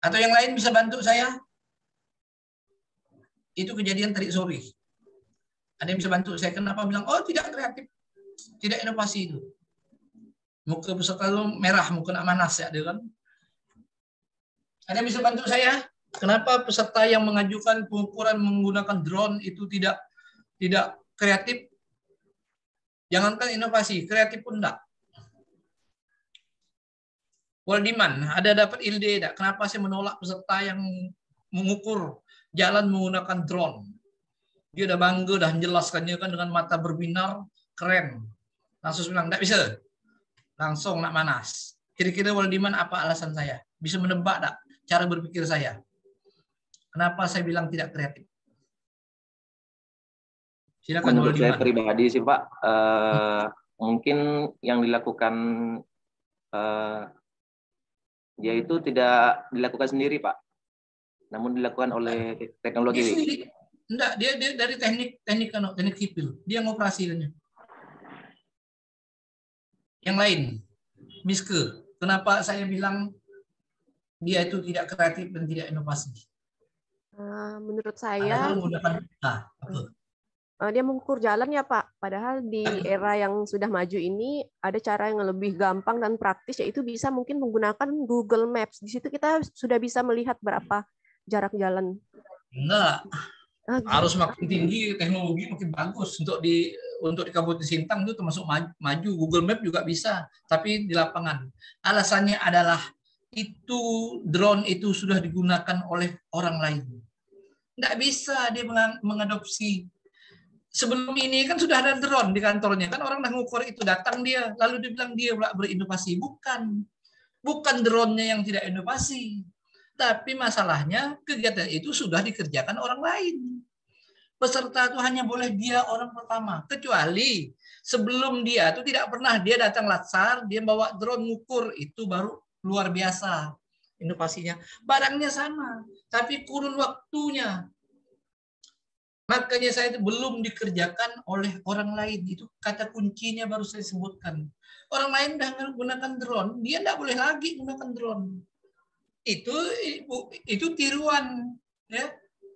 Atau yang lain bisa bantu saya? Itu kejadian tadi sore. Ada yang bisa bantu saya kenapa bilang, oh tidak kreatif, tidak inovasi itu. Muka peserta itu merah, muka nak manas ya, dia kan. Ada yang bisa bantu saya? Kenapa peserta yang mengajukan pengukuran menggunakan drone itu tidak kreatif? Jangankan inovasi, kreatif pun enggak. Waldiman, ada dapat ide enggak? Kenapa saya menolak peserta yang mengukur jalan menggunakan drone? Dia udah bangga, dah menjelaskannya kan dengan mata berbinar, keren. Langsung bilang, enggak bisa. Langsung nak manas. Kira-kira Waldiman apa alasan saya? Bisa menebak enggak cara berpikir saya? Kenapa saya bilang tidak kreatif? Silakan. Menurut saya pribadi sih Pak, mungkin yang dilakukan dia itu tidak dilakukan sendiri Pak, namun dilakukan oleh teknologi. Enggak, dia dari teknik sipil, dia ngoperasikannya. Yang lain, Miske, kenapa saya bilang dia itu tidak kreatif dan tidak inovasi? Menurut saya dia mengukur jalan ya Pak. Padahal di era yang sudah maju ini ada cara yang lebih gampang dan praktis, yaitu bisa mungkin menggunakan Google Maps. Di situ kita sudah bisa melihat berapa jarak jalan. Enggak. Harus makin tinggi, teknologi makin bagus. Untuk di Kabupaten Sintang itu termasuk maju. Google Map juga bisa, tapi di lapangan. Alasannya adalah itu drone itu sudah digunakan oleh orang lain. Nggak bisa dia mengadopsi. Sebelum ini kan sudah ada drone di kantornya. Kan orang mengukur itu, datang dia, lalu dia bilang dia berinovasi. Bukan drone-nya yang tidak inovasi. Tapi masalahnya kegiatan itu sudah dikerjakan orang lain. Peserta itu hanya boleh dia orang pertama. Kecuali sebelum dia itu tidak pernah dia datang latsar, dia bawa drone ngukur, itu baru luar biasa inovasinya. Barangnya sama, tapi kurun waktunya. Makanya saya itu belum dikerjakan oleh orang lain. Itu kata kuncinya baru saya sebutkan. Orang lain sudah menggunakan drone, dia tidak boleh lagi menggunakan drone. Itu tiruan, ya.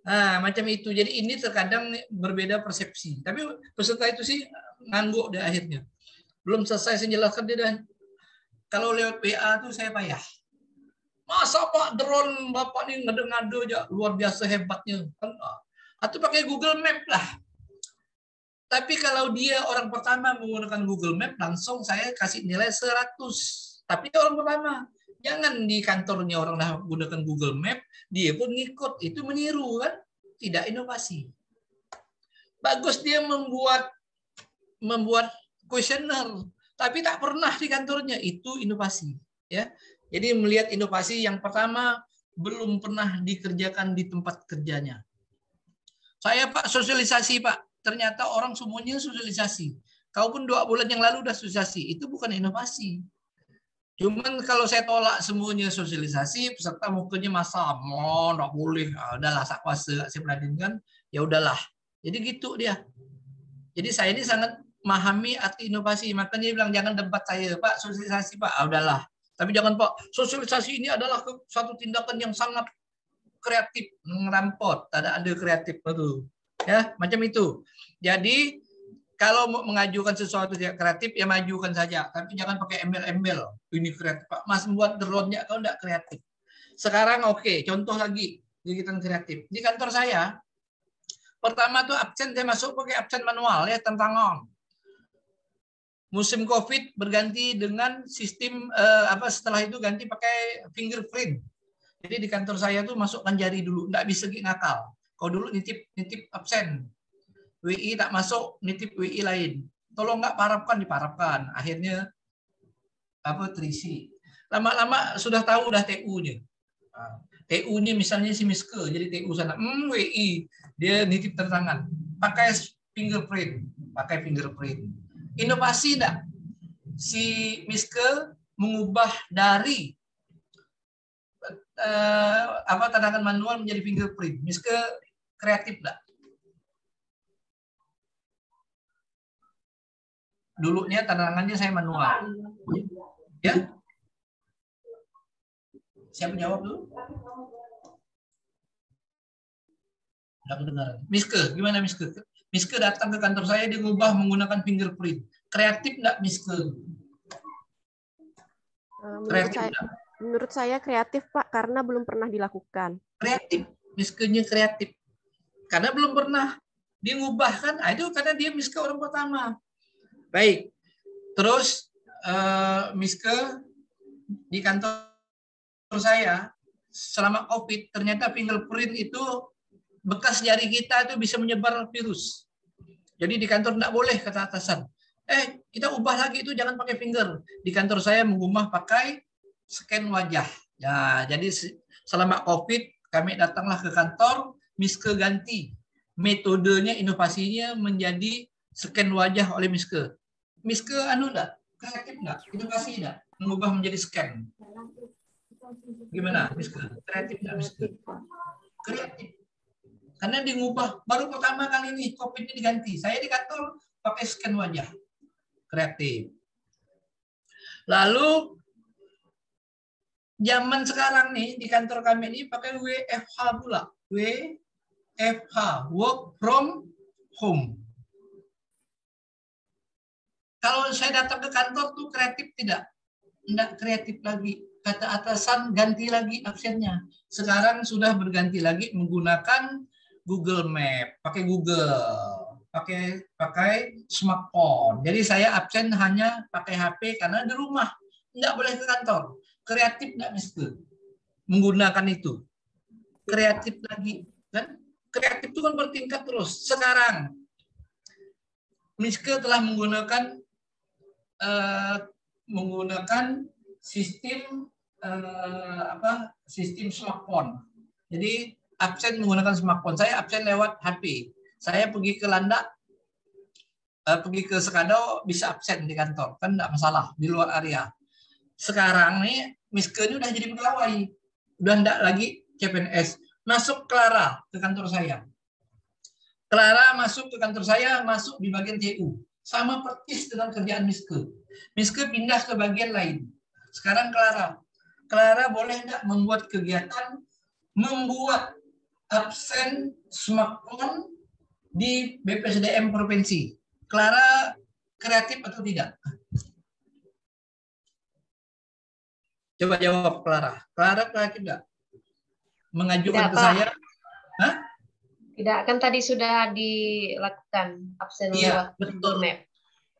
Nah, macam itu. Jadi ini terkadang berbeda persepsi. Tapi peserta itu sih ngangguk deh akhirnya. Belum selesai saya jelaskan dia dan kalau lewat WA tuh saya payah. Masa Pak drone Bapak ini ngade-ngade aja luar biasa hebatnya. Atau pakai Google Map lah. Tapi kalau dia orang pertama menggunakan Google Map, langsung saya kasih nilai 100. Tapi orang pertama. Jangan di kantornya orang dah menggunakan Google Map, dia pun ngikut. Itu meniru kan? Tidak inovasi. Bagus dia membuat kuesioner, tapi tak pernah di kantornya. Itu inovasi. Ya. Jadi melihat inovasi yang pertama belum pernah dikerjakan di tempat kerjanya. Saya Pak sosialisasi Pak. Ternyata orang semuanya sosialisasi. Kau pun 2 bulan yang lalu udah sosialisasi. Itu bukan inovasi. Cuman kalau saya tolak semuanya sosialisasi, peserta mukanya masam, nggak boleh, udahlah sak kuasa saya perhatikan, ya udahlah. Jadi gitu dia. Jadi saya ini sangat memahami arti inovasi, makanya dia bilang jangan debat saya, Pak, sosialisasi Pak, udahlah. Tapi jangan Pak, sosialisasi ini adalah suatu tindakan yang sangat kreatif, ngerampot, ada kreatif itu, ya macam itu. Jadi kalau mau mengajukan sesuatu yang kreatif, ya majukan saja. Tapi jangan pakai embel-embel. Ini kreatif, Pak. Mas membuat drone-nya, kau enggak kreatif. Sekarang oke, contoh lagi. kegiatan kreatif. Di kantor saya, pertama tuh absen saya masuk pakai absen manual ya, tantangan. Musim COVID berganti dengan sistem setelah itu ganti pakai fingerprint. Jadi di kantor saya tuh masukkan jari dulu, nggak bisa ngakal. Kalau dulu nitip absen, WI tak masuk, nitip WI lain. Tolong nggak parapkan, diparapkan. Akhirnya terisi. Lama-lama sudah tahu udah TU-nya. TU-nya misalnya si Miske, jadi TU sana, WI, dia nitip tangan, pakai fingerprint. Inovasi enggak? Si Miske mengubah dari tangan manual menjadi fingerprint. Miske kreatif enggak? Dulunya tangannya saya manual. Ya? Siapa jawab dulu? Udah kedengaran. Miske, gimana Miske? Miske datang ke kantor saya, dia ngubah menggunakan fingerprint. Kreatif enggak Miske? Menurut saya kreatif, Pak, karena belum pernah dilakukan. Kreatif. Miskenya kreatif. Karena belum pernah. Dia ngubah kan, itu karena dia Miske orang pertama. Baik. Terus Miske di kantor saya selama COVID ternyata fingerprint itu bekas jari kita itu bisa menyebar virus. Jadi di kantor tidak boleh kata atasan. Kita ubah lagi itu jangan pakai finger. Di kantor saya mengubah pakai scan wajah. Ya, jadi selama COVID kami datanglah ke kantor, Miske ganti metodenya, inovasinya menjadi scan wajah oleh Miske. Miske enggak? Kreatif enggak? Inovasi enggak? Mengubah menjadi scan. Gimana Miske? Kreatif enggak Miske? Kreatif. Karena diubah baru pertama kali ini COVID ini diganti. Saya di kantor pakai scan wajah. Kreatif. Lalu zaman sekarang nih di kantor kami ini pakai WFH pula. WFH, work from home. Kalau saya datang ke kantor tuh kreatif tidak? Tidak kreatif lagi. Kata atasan ganti lagi absennya. Sekarang sudah berganti lagi menggunakan Google Map, pakai Google, pakai smartphone. Jadi saya absen hanya pakai HP karena di rumah, tidak boleh ke kantor. Kreatif nggak Miske? Menggunakan itu. Kreatif lagi, kan? Kreatif itu kan bertingkat terus. Sekarang Miske telah menggunakan sistem sistem smartphone. Jadi absen menggunakan smartphone. Saya absen lewat HP. Saya pergi ke Landak, pergi ke Sekadau bisa absen di kantor, kan tidak masalah di luar area. Sekarang nih Miske ini udah jadi pegawai, udah tidak lagi CPNS. Masuk Clara ke kantor saya. Clara masuk ke kantor saya, masuk di bagian TU. Sama persis dengan kerjaan Miske. Miske pindah ke bagian lain. Sekarang Clara boleh tidak membuat kegiatan, membuat absen smartphone di BPSDM provinsi. Clara kreatif atau tidak? Coba jawab Clara. Clara kreatif tidak? Mengajukan ke saya? Hah? Tidak, kan tadi sudah dilakukan absen lewat Google Map.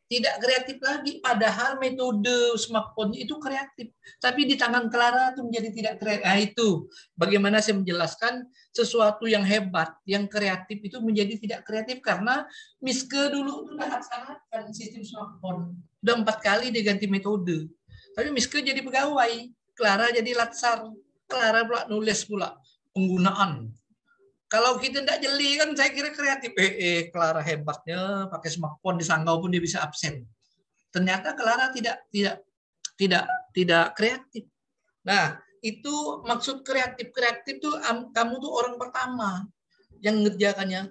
Tidak kreatif lagi, padahal metode smartphone itu kreatif. Tapi di tangan Clara itu menjadi tidak kreatif. Nah, itu bagaimana saya menjelaskan sesuatu yang hebat, yang kreatif itu menjadi tidak kreatif karena Miske dulu sudah laksanakan sistem smartphone. Sudah 4 kali diganti metode. Tapi Miske jadi pegawai, Clara jadi latsar. Clara pula nulis pula penggunaan. Kalau kita tidak jeli kan saya kira kreatif. Clara hebatnya pakai smartphone di Sanggau pun dia bisa absen. Ternyata Clara tidak kreatif. Nah, itu maksud kreatif. Kreatif tuh kamu tuh orang pertama yang ngerjakannya.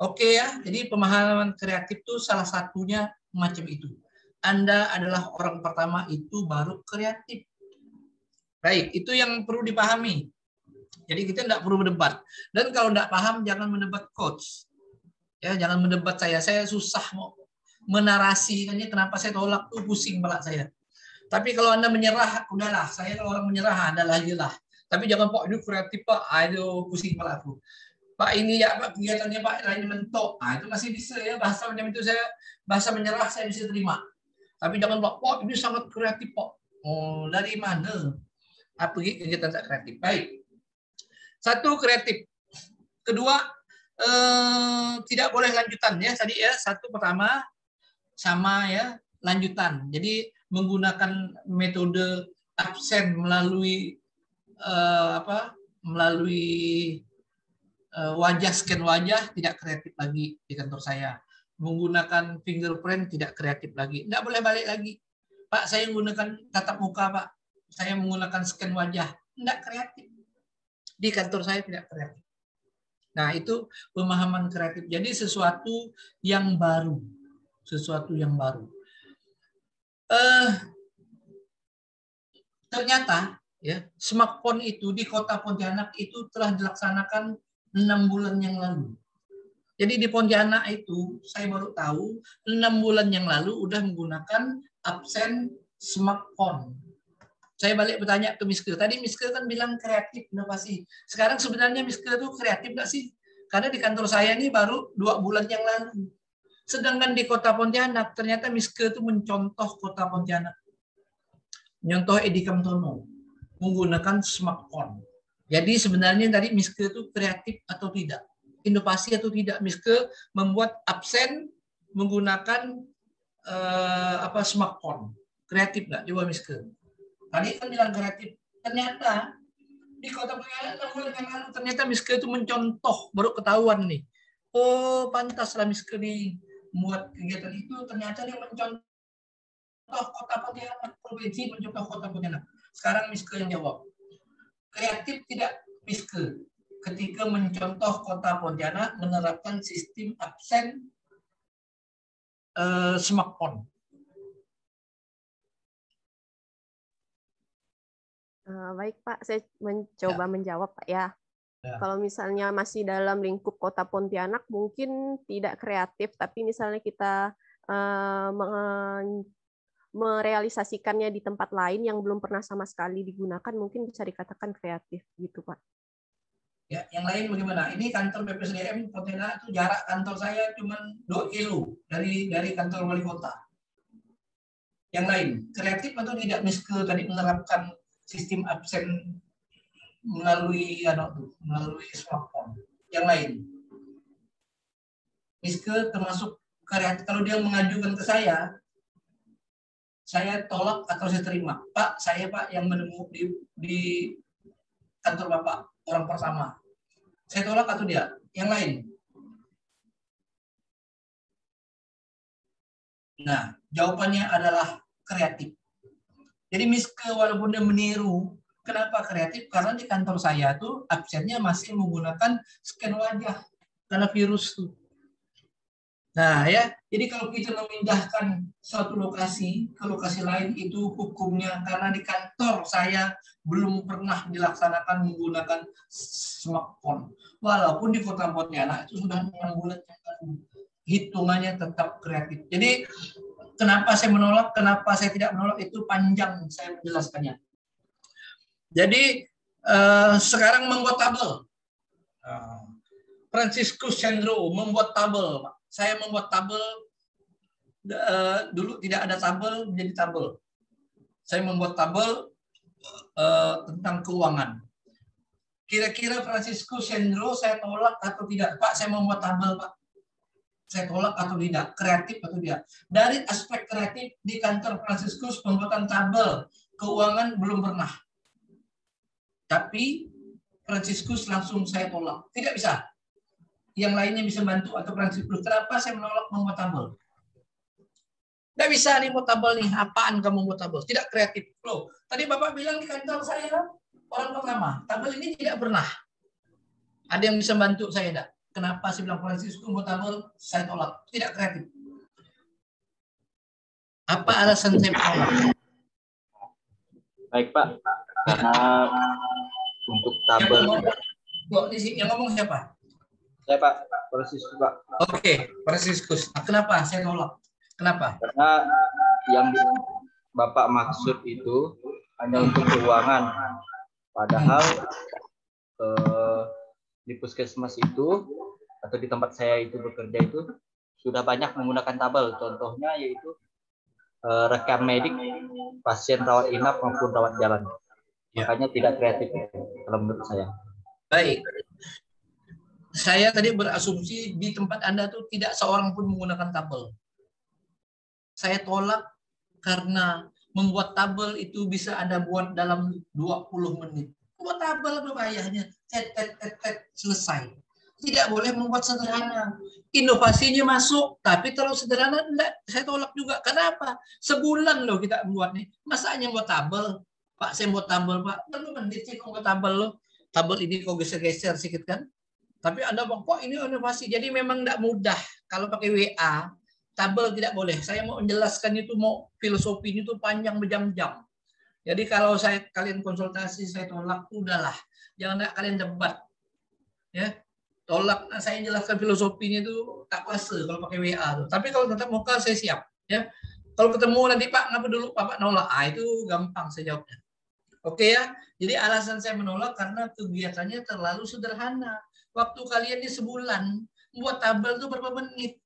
Oke ya. Jadi pemahaman kreatif tuh salah satunya macam itu. Anda adalah orang pertama itu baru kreatif. Baik, itu yang perlu dipahami. Jadi kita tidak perlu berdebat. Dan kalau tidak paham, jangan mendebat coach. Ya, jangan mendebat saya. Saya susah mau menarasikannya. Kenapa saya tolak tuh pusing kepala saya. Tapi kalau Anda menyerah, udahlah. Saya kalau orang menyerah adalah jelah. Tapi jangan Pak ini kreatif Pak, aduh pusing kepala aku. Pak ini ya Pak kegiatannya Pak lain mentok, itu masih bisa ya bahasa macam itu bahasa menyerah saya bisa terima. Tapi jangan Pak ini sangat kreatif Pak. Oh dari mana? Apa kegiatan tak kreatif? Baik. Satu kreatif. Kedua tidak boleh lanjutan ya tadi ya. Satu pertama sama ya lanjutan. Jadi menggunakan metode absen melalui wajah, scan wajah tidak kreatif lagi di kantor saya. Menggunakan fingerprint tidak kreatif lagi. Tidak boleh balik lagi. Pak, saya menggunakan tatap muka, Pak. Saya menggunakan scan wajah. Tidak kreatif. Di kantor saya tidak kreatif. Nah, itu pemahaman kreatif. Jadi sesuatu yang baru. Sesuatu yang baru. Ternyata ya, smartphone itu di Kota Pontianak itu telah dilaksanakan 6 bulan yang lalu. Jadi di Pontianak itu saya baru tahu 6 bulan yang lalu udah menggunakan absen smartphone. Saya balik bertanya ke Miske. Tadi Miske kan bilang kreatif inovasi. Sekarang sebenarnya Miske itu kreatif nggak sih? Karena di kantor saya ini baru 2 bulan yang lalu. Sedangkan di Kota Pontianak ternyata Miske itu mencontoh Kota Pontianak. Nyontoh Edi Kamtono menggunakan smartphone. Jadi sebenarnya tadi Miske itu kreatif atau tidak, inovasi atau tidak. Miske membuat absen menggunakan smartphone. Kreatif nggak? Coba Miske. Tadi kan bilang kreatif. Ternyata di Kota Pontianak ternyata Miske itu mencontoh, baru ketahuan nih. Oh pantaslah Miske membuat kegiatan itu. Ternyata dia mencontoh Kota Pontianak, provinsi mencontoh Kota Pontianak. Sekarang Miske yang jawab. Kreatif tidak Miske ketika mencontoh Kota Pontianak menerapkan sistem absen smartphone. Baik Pak, saya mencoba menjawab Pak ya. Kalau misalnya masih dalam lingkup Kota Pontianak mungkin tidak kreatif, tapi misalnya kita merealisasikannya di tempat lain yang belum pernah sama sekali digunakan, mungkin bisa dikatakan kreatif gitu Pak. Ya, yang lain bagaimana? Ini kantor BPSDM Pontianak itu jarak kantor saya cuma 2 kilo dari kantor wali kota. Yang lain, kreatif atau tidak Miske tadi menerapkan sistem absen melalui smartphone. Yang lain, Miske termasuk kreatif. Kalau dia mengajukan ke saya tolak atau saya terima. Pak, saya Pak yang menemu di kantor Bapak, orang pertama. Saya tolak atau dia? Yang lain? Nah, jawabannya adalah kreatif. Jadi Miske walaupun dia meniru, kenapa kreatif? Karena di kantor saya tuh absennya masih menggunakan scan wajah. Karena virus tuh. Nah ya, jadi kalau kita memindahkan suatu lokasi ke lokasi lain itu hukumnya karena di kantor saya belum pernah dilaksanakan menggunakan smartphone. Walaupun di Kota Pontianak itu sudah 6 bulan yang lalu. Hitungannya tetap kreatif. Jadi kenapa saya menolak, kenapa saya tidak menolak itu panjang saya menjelaskannya. Jadi sekarang membuat tabel. Franciscus Sandro membuat tabel, Pak. Saya membuat tabel, dulu tidak ada tabel, menjadi tabel. Saya membuat tabel tentang keuangan. Kira-kira Franciscus Sandro saya tolak atau tidak? Pak, saya membuat tabel, Pak. Saya tolak atau tidak? Kreatif atau tidak? Dari aspek kreatif di kantor Franciscus, pembuatan tabel keuangan belum pernah. Tapi Franciscus langsung saya tolak. Tidak bisa. Yang lainnya bisa bantu atau Franciscus. Kenapa saya menolak membuat tabel? Tidak bisa nih membuat tabel nih. Apaan kamu membuat tabel? Tidak kreatif. Loh, tadi Bapak bilang di kantor saya orang pertama. Tabel ini tidak pernah. Ada yang bisa bantu saya enggak? Kenapa saya bilang Franciscus membuat tabel? Saya tolak. Tidak kreatif. Apa alasan saya menolak? Baik Pak. Karena untuk tabel. Yang ngomong siapa? Saya Pak, Franciscus Pak. Oke, Franciscus. Nah, kenapa saya tolak? Kenapa? Karena yang Bapak maksud itu hanya untuk keuangan. Padahal di puskesmas itu atau di tempat saya itu bekerja itu sudah banyak menggunakan tabel. Contohnya yaitu rekam medik pasien rawat inap maupun rawat jalan. Makanya tidak kreatif kalau menurut saya. Baik. Saya tadi berasumsi di tempat Anda tuh tidak seorang pun menggunakan tabel. Saya tolak karena membuat tabel itu bisa Anda buat dalam 20 menit. Buat tabel berbahayanya. Selesai. Tidak boleh membuat sederhana. Inovasinya masuk, tapi terlalu sederhana enggak. Saya tolak juga. Kenapa? Sebulan loh kita membuat nih. Masa hanya buat tabel? Pak, saya buat tabel, Pak. Berapa menit sih kok buat tabel loh? Tabel ini kok geser-geser sedikit kan? Tapi Anda bilang, kok ini inovasi. Jadi memang enggak mudah. Kalau pakai WA, tabel tidak boleh. Saya mau menjelaskan itu, mau filosofinya itu panjang berjam-jam. Jadi kalau kalian konsultasi, saya tolak, udahlah. Jangan kalian debat. Ya. Tolak, saya jelaskan filosofinya itu tak kuasa kalau pakai WA tuh. Tapi kalau tetap muka saya siap, ya. Kalau ketemu nanti Pak ngapa dulu Pak nolak, itu gampang saya jawabnya. Oke ya. Jadi alasan saya menolak karena kegiatannya terlalu sederhana. Waktu kalian ini sebulan buat tabel itu berapa menit?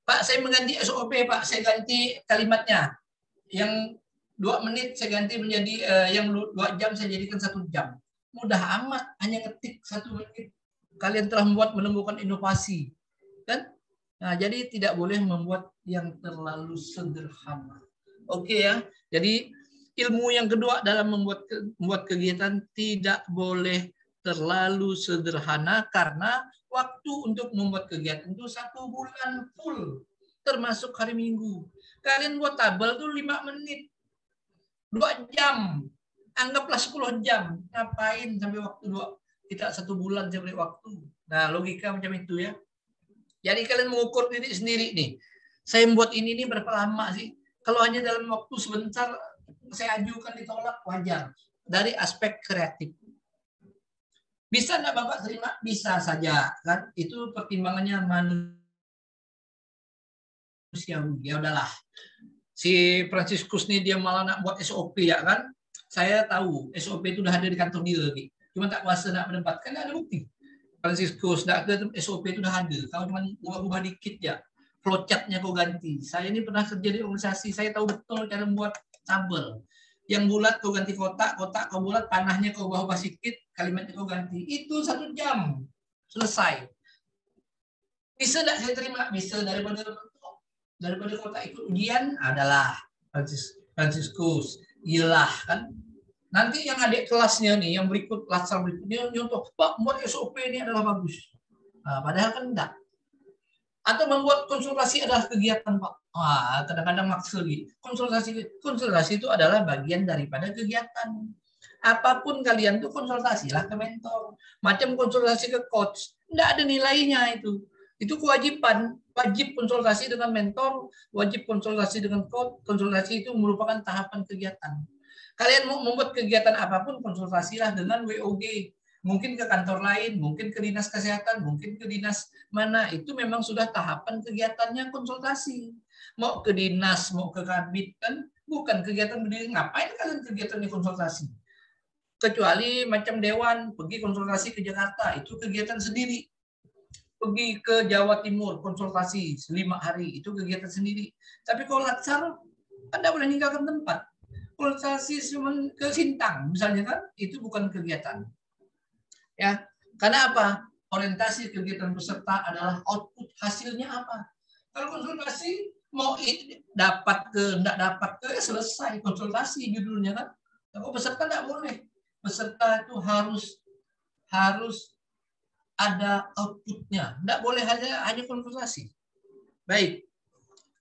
Pak, saya mengganti SOP Pak, saya ganti kalimatnya. Yang 2 menit saya ganti menjadi yang 2 jam saya jadikan 1 jam. Mudah amat, hanya ketik 1 menit. Kalian telah menemukan inovasi, kan? Nah, jadi tidak boleh membuat yang terlalu sederhana. Oke ya. Jadi ilmu yang kedua dalam membuat kegiatan tidak boleh terlalu sederhana karena waktu untuk membuat kegiatan itu 1 bulan full, termasuk hari Minggu. Kalian buat tabel tuh 5 menit, 2 jam, anggaplah 10 jam. Ngapain sampai waktu 2? Kita 1 bulan sampai waktu. Nah, logika macam itu ya. Jadi kalian mengukur diri sendiri nih. Saya membuat ini nih berapa lama sih? Kalau hanya dalam waktu sebentar saya ajukan ditolak, wajar. Dari aspek kreatif. Bisa nggak Bapak terima? Bisa saja. Kan? Itu pertimbangannya manusiawi. Ya udahlah. Si Franciscus nih dia malah nak buat SOP ya kan? Saya tahu SOP itu udah ada di kantor dia lagi. Cuma tak kuasa nak menempatkan, ada bukti. Franciscus, SOP itu udah ada. Kalau cuma ubah-ubah dikit ya, flowchart-nya kau ganti. Saya ini pernah kerja di organisasi, saya tahu betul cara membuat tabel. Yang bulat kau ganti kotak, kotak kau bulat, panahnya kau ubah-ubah sedikit, kalimatnya kau ganti. Itu 1 jam. Selesai. Bisa tidak saya terima? Bisa. Daripada kotak ikut ujian, adalah Franciscus. Iyalah kan. Nanti yang adik kelasnya nih, yang latsar berikutnya nyontoh, Pak, membuat SOP ini adalah bagus. Nah, padahal kan enggak. Atau membuat konsultasi adalah kegiatan, Pak. Kadang-kadang maksa gitu. Konsultasi itu adalah bagian daripada kegiatan. Apapun kalian tuh konsultasilah ke mentor. Macam konsultasi ke coach, enggak ada nilainya itu. Itu kewajiban. Wajib konsultasi dengan mentor, wajib konsultasi dengan coach. Konsultasi itu merupakan tahapan kegiatan. Kalian mau membuat kegiatan apapun, konsultasilah dengan WOG. Mungkin ke kantor lain, mungkin ke dinas kesehatan, mungkin ke dinas mana. Itu memang sudah tahapan kegiatannya konsultasi. Mau ke dinas, mau ke kabit, kan bukan kegiatan berdiri. Ngapain kalian kegiatannya konsultasi? Kecuali macam dewan, pergi konsultasi ke Jakarta, itu kegiatan sendiri. Pergi ke Jawa Timur, konsultasi 5 hari, itu kegiatan sendiri. Tapi kalau latsar, Anda boleh meninggalkan tempat. Konsultasi ke Sintang misalnya kan, itu bukan kegiatan. Ya, karena apa? Orientasi kegiatan peserta adalah output hasilnya apa. Kalau konsultasi mau dapat ke enggak dapat ke selesai konsultasi judulnya kan. Kalau peserta enggak boleh. Peserta itu harus ada outputnya. Enggak boleh hanya konsultasi. Baik.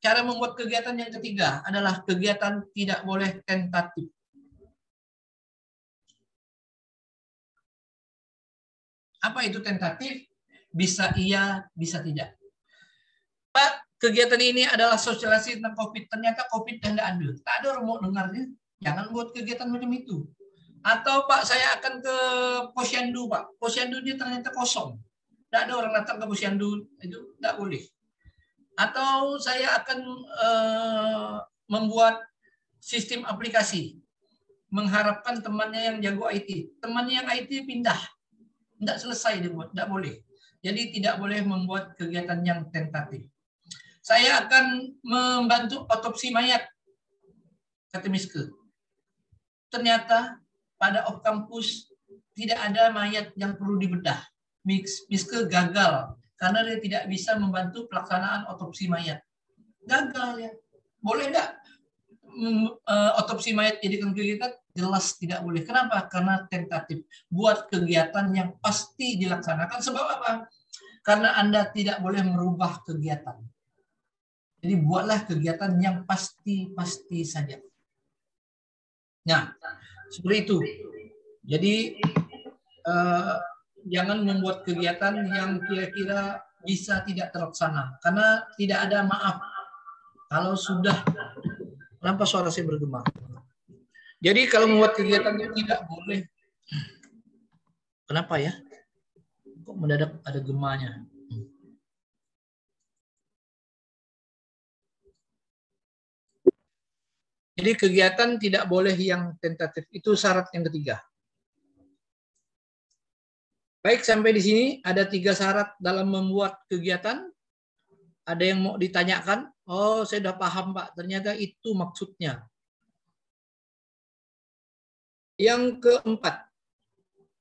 Cara membuat kegiatan yang ketiga adalah kegiatan tidak boleh tentatif. Apa itu tentatif? Bisa iya, bisa tidak. Pak, kegiatan ini adalah sosialisasi tentang COVID. Ternyata COVID tidak ada. Tak ada orang mau dengarnya. Jangan buat kegiatan macam itu. Atau Pak, saya akan ke Posyandu, Pak. Posyandu ini ternyata kosong. Tidak ada orang datang ke Posyandu. Itu tidak boleh. Atau saya akan membuat sistem aplikasi. mengharapkan temannya yang jago IT. Temannya yang IT pindah. Tidak selesai dibuat, tidak boleh. Jadi tidak boleh membuat kegiatan yang tentatif. Saya akan membantu otopsi mayat, kata Miske. Ternyata pada off kampus tidak ada mayat yang perlu dibedah. Miske gagal karena dia tidak bisa membantu pelaksanaan otopsi mayat. Gagal ya. Boleh enggak otopsi mayat jadikan kegiatan? Jelas tidak boleh. Kenapa? Karena tentatif. Buat kegiatan yang pasti dilaksanakan. Sebab apa? Karena Anda tidak boleh merubah kegiatan. Jadi buatlah kegiatan yang pasti saja. Nah, seperti itu. Jadi jangan membuat kegiatan yang kira-kira bisa tidak terlaksana. Karena tidak ada maaf. Kalau sudah, kenapa suara saya bergema? Jadi kalau membuat kegiatan yang tidak boleh, kenapa ya? Kok mendadak ada gemanya? Jadi kegiatan tidak boleh yang tentatif. Itu syarat yang ketiga. Baik, sampai di sini ada 3 syarat dalam membuat kegiatan. Ada yang mau ditanyakan? Oh, saya sudah paham, Pak. Ternyata itu maksudnya. Yang keempat,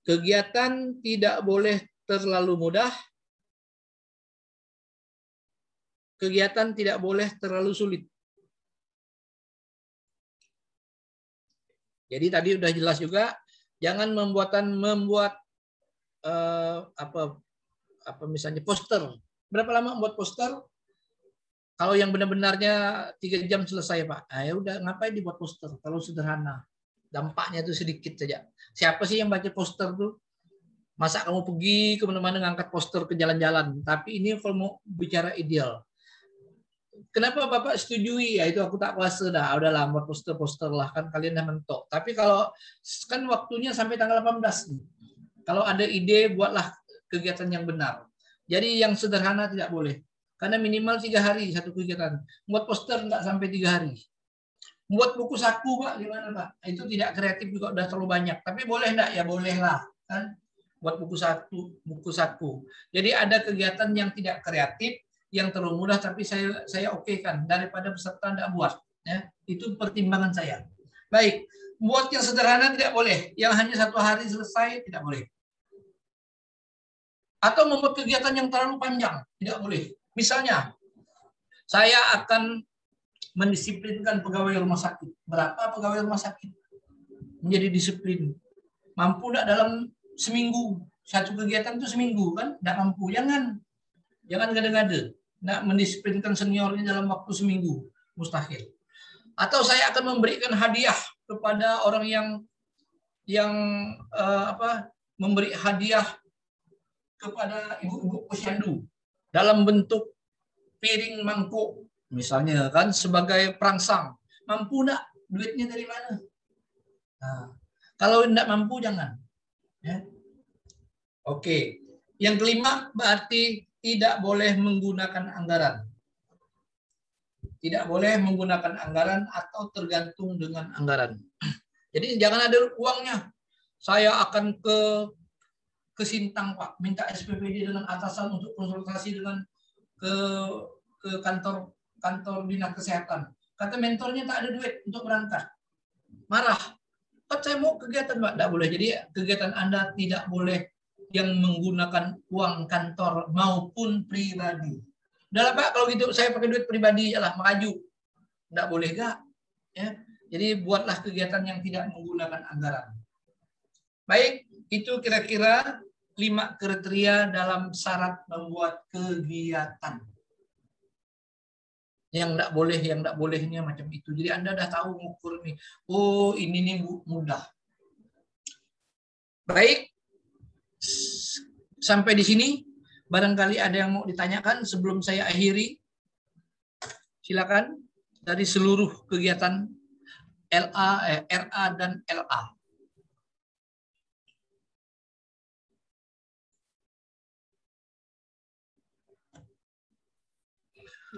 kegiatan tidak boleh terlalu mudah. Kegiatan tidak boleh terlalu sulit. Jadi tadi udah jelas juga, jangan membuat misalnya poster. Berapa lama membuat poster? Kalau yang benar-benarnya 3 jam selesai, Pak. Ya udah, ngapain dibuat poster kalau sederhana? Dampaknya itu sedikit saja. Siapa sih yang baca poster tuh? Masa kamu pergi kemana-mana ngangkat poster ke jalan-jalan? Tapi ini kalau mau bicara ideal. Kenapa Bapak setujui? Ya itu aku tak kuasa dah. Udahlah, buat poster-poster lah. Kan kalian dah mentok. Tapi kalau kan waktunya sampai tanggal 18 nih. Kalau ada ide, buatlah kegiatan yang benar. Jadi yang sederhana tidak boleh. Karena minimal 3 hari satu kegiatan. Buat poster enggak sampai 3 hari. Buat buku saku, Pak, gimana, Pak? Itu tidak kreatif juga, udah terlalu banyak. Tapi boleh enggak? Ya bolehlah, kan? Buat buku saku. Jadi ada kegiatan yang tidak kreatif, yang terlalu mudah, tapi saya oke kan, daripada peserta enggak buat. Ya, itu pertimbangan saya. Baik, buat yang sederhana tidak boleh. Yang hanya 1 hari selesai, tidak boleh. Atau membuat kegiatan yang terlalu panjang, tidak boleh. Misalnya, saya akan mendisiplinkan pegawai rumah sakit. Berapa pegawai rumah sakit? Menjadi disiplin. Mampu enggak dalam seminggu? Satu kegiatan itu seminggu kan? Enggak mampu. Jangan gade-gade. Enggak mendisiplinkan seniornya dalam waktu seminggu. Mustahil. Atau saya akan memberikan hadiah kepada orang yang memberi hadiah kepada ibu-ibu posyandu dalam bentuk piring mangkuk. Misalnya kan sebagai perangsang, mampu enggak? Duitnya dari mana? Nah, kalau enggak mampu jangan. Ya. Oke. Yang kelima berarti tidak boleh menggunakan anggaran. Tidak boleh menggunakan anggaran atau tergantung dengan anggaran. Jadi jangan ada uangnya. Saya akan ke Sintang, Pak, minta SPPD dengan atasan untuk konsultasi dengan ke kantor dinas kesehatan. Kata mentornya tak ada duit untuk berangkat. Marah. Kan saya mau kegiatan, Pak. Tidak boleh. Jadi kegiatan Anda tidak boleh yang menggunakan uang kantor maupun pribadi. Udah lah, Pak, kalau gitu saya pakai duit pribadi ya lah, maju. Tidak boleh gak? Ya. Jadi buatlah kegiatan yang tidak menggunakan anggaran. Baik, itu kira-kira 5 kriteria dalam syarat membuat kegiatan. Yang enggak bolehnya macam itu. Jadi Anda dah tahu mengukur nih. Oh, ini nih mudah. Baik. Sampai di sini. Barangkali ada yang mau ditanyakan sebelum saya akhiri. Silakan dari seluruh kegiatan RA dan LA.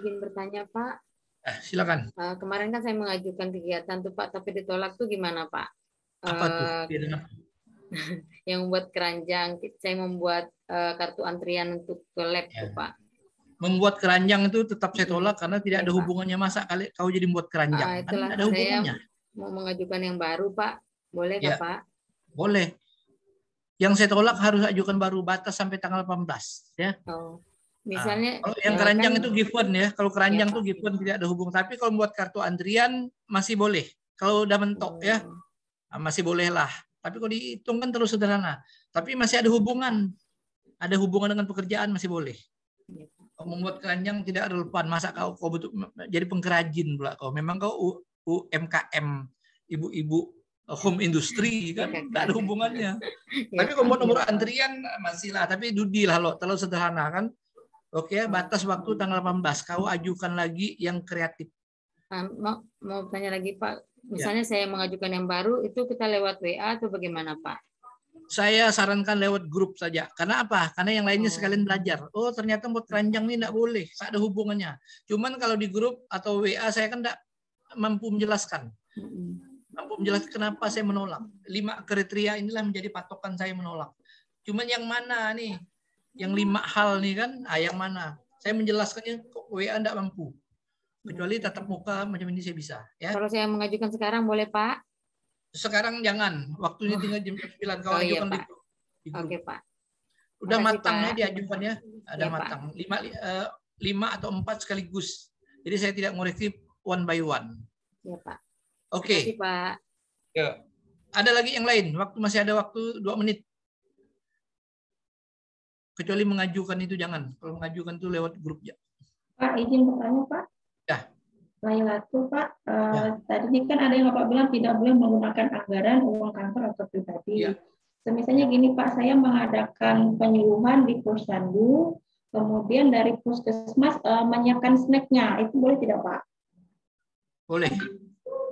Izin bertanya, Pak. Silakan. Kemarin kan saya mengajukan kegiatan tuh, Pak, tapi ditolak tuh gimana, Pak? Apa tuh? Yang membuat keranjang, saya membuat kartu antrian untuk ke lab Ya. tuh, Pak. Membuat keranjang itu tetap saya tolak karena tidak ada hubungannya. Masa kau jadi membuat keranjang? Kan Itulah tidak ada hubungannya. saya mau mengajukan yang baru, Pak. Boleh nggak, Ya. Pak? Boleh. Yang saya tolak harus ajukan baru, batas sampai tanggal 18 ya. Oh. Misalnya kalau yang keranjang kan, itu given ya. Kalau keranjang ya, itu given tidak ada hubungan. Tapi kalau membuat kartu antrian masih boleh. Kalau udah mentok ya masih boleh lah. Tapi kalau dihitung kan terlalu sederhana. Tapi masih ada hubungan. Ada hubungan dengan pekerjaan masih boleh. Kalau membuat keranjang tidak relevan. Masa kau betul jadi pengkerajin pula kau. Memang kau UMKM, ibu-ibu home industry kan tidak ada hubungannya. Tapi kalau buat nomor antrian masih lah. Tapi dudi lah lo, terlalu sederhana kan. Oke, batas waktu tanggal 18. Kau ajukan lagi yang kreatif. Mau tanya lagi, Pak. Misalnya saya mengajukan yang baru, itu kita lewat WA atau bagaimana, Pak? Saya sarankan lewat grup saja. Karena apa? Karena yang lainnya sekalian belajar. Oh, ternyata buat keranjang ini tidak boleh. Tak ada hubungannya. Cuman kalau di grup atau WA saya kan tidak mampu menjelaskan. Mampu menjelaskan kenapa saya menolak. 5 kriteria inilah menjadi patokan saya menolak. Cuman yang mana nih? Yang 5 hal nih kan? Yang mana? Saya menjelaskannya kok WA tidak mampu. Kecuali tatap muka macam ini saya bisa. Ya. Kalau saya mengajukan sekarang boleh, Pak? Sekarang jangan. Waktunya tinggal jam 9. Kalau ajukan iya, di grup. Oke, Pak. Udah Makasih, matang Pak. ya diajukan ya. Ada matang. 5 atau 4 sekaligus. Jadi saya tidak ngoreksi one by one. Ya, Pak. Oke. Makasih, Pak. Ya. Ada lagi yang lain? Masih ada waktu 2 menit. Kecuali mengajukan itu jangan. Kalau mengajukan itu lewat grup ya. Pak, izin bertanya, Pak. Ya. Lailatu, Pak. Tadi kan ada yang Bapak bilang tidak boleh menggunakan anggaran uang kantor atau pribadi. Ya. Misalnya gini, Pak, saya mengadakan penyuluhan di Posyandu, kemudian dari puskesmas menyiapkan snacknya, itu boleh tidak, Pak? Boleh.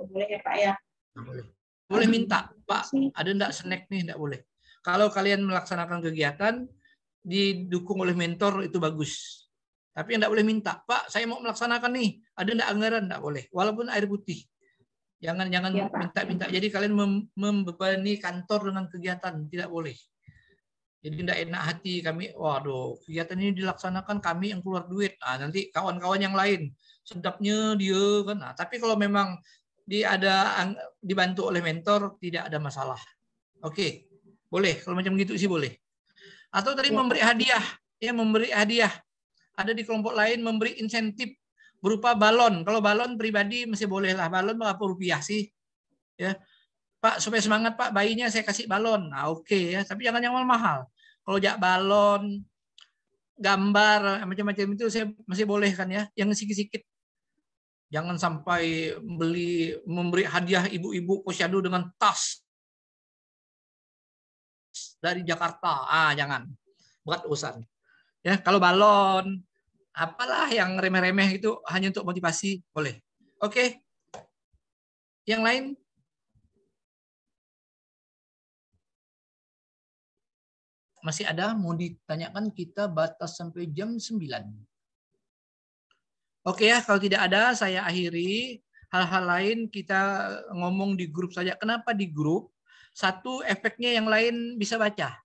Boleh ya, Pak ya. Boleh. Boleh minta, Pak. Ada enggak snack nih? Enggak boleh. Kalau kalian melaksanakan kegiatan didukung oleh mentor itu bagus. Tapi enggak boleh minta, Pak, saya mau melaksanakan nih. Ada enggak anggaran? Enggak boleh. Walaupun air putih. Jangan ya, minta-minta. Jadi kalian membebani kantor dengan kegiatan, tidak boleh. Jadi tidak enak hati kami. Waduh, kegiatan ini dilaksanakan kami yang keluar duit. Nanti kawan-kawan yang lain sedapnya dia kan. Tapi kalau memang dibantu oleh mentor tidak ada masalah. Oke, boleh. Kalau macam gitu sih boleh. Atau tadi memberi hadiah, ya memberi hadiah. Ada di kelompok lain memberi insentif berupa balon. Kalau balon pribadi masih boleh lah. Balon berapa rupiah sih? Ya, Pak, supaya semangat Pak, bayinya saya kasih balon. Oke ya. Tapi jangan yang mahal. Kalau jak balon, gambar, macam-macam itu saya masih boleh kan ya. Yang sedikit-sedikit. Jangan sampai memberi hadiah ibu-ibu Posyandu dengan tas dari Jakarta. Jangan. Berat urusan. Ya, kalau balon, apalah yang remeh-remeh itu hanya untuk motivasi, boleh. Oke. Yang lain? Masih ada mau ditanyakan, kita batas sampai jam 9. Oke ya, kalau tidak ada saya akhiri. Hal-hal lain kita ngomong di grup saja. Kenapa di grup? Satu, efeknya yang lain bisa baca.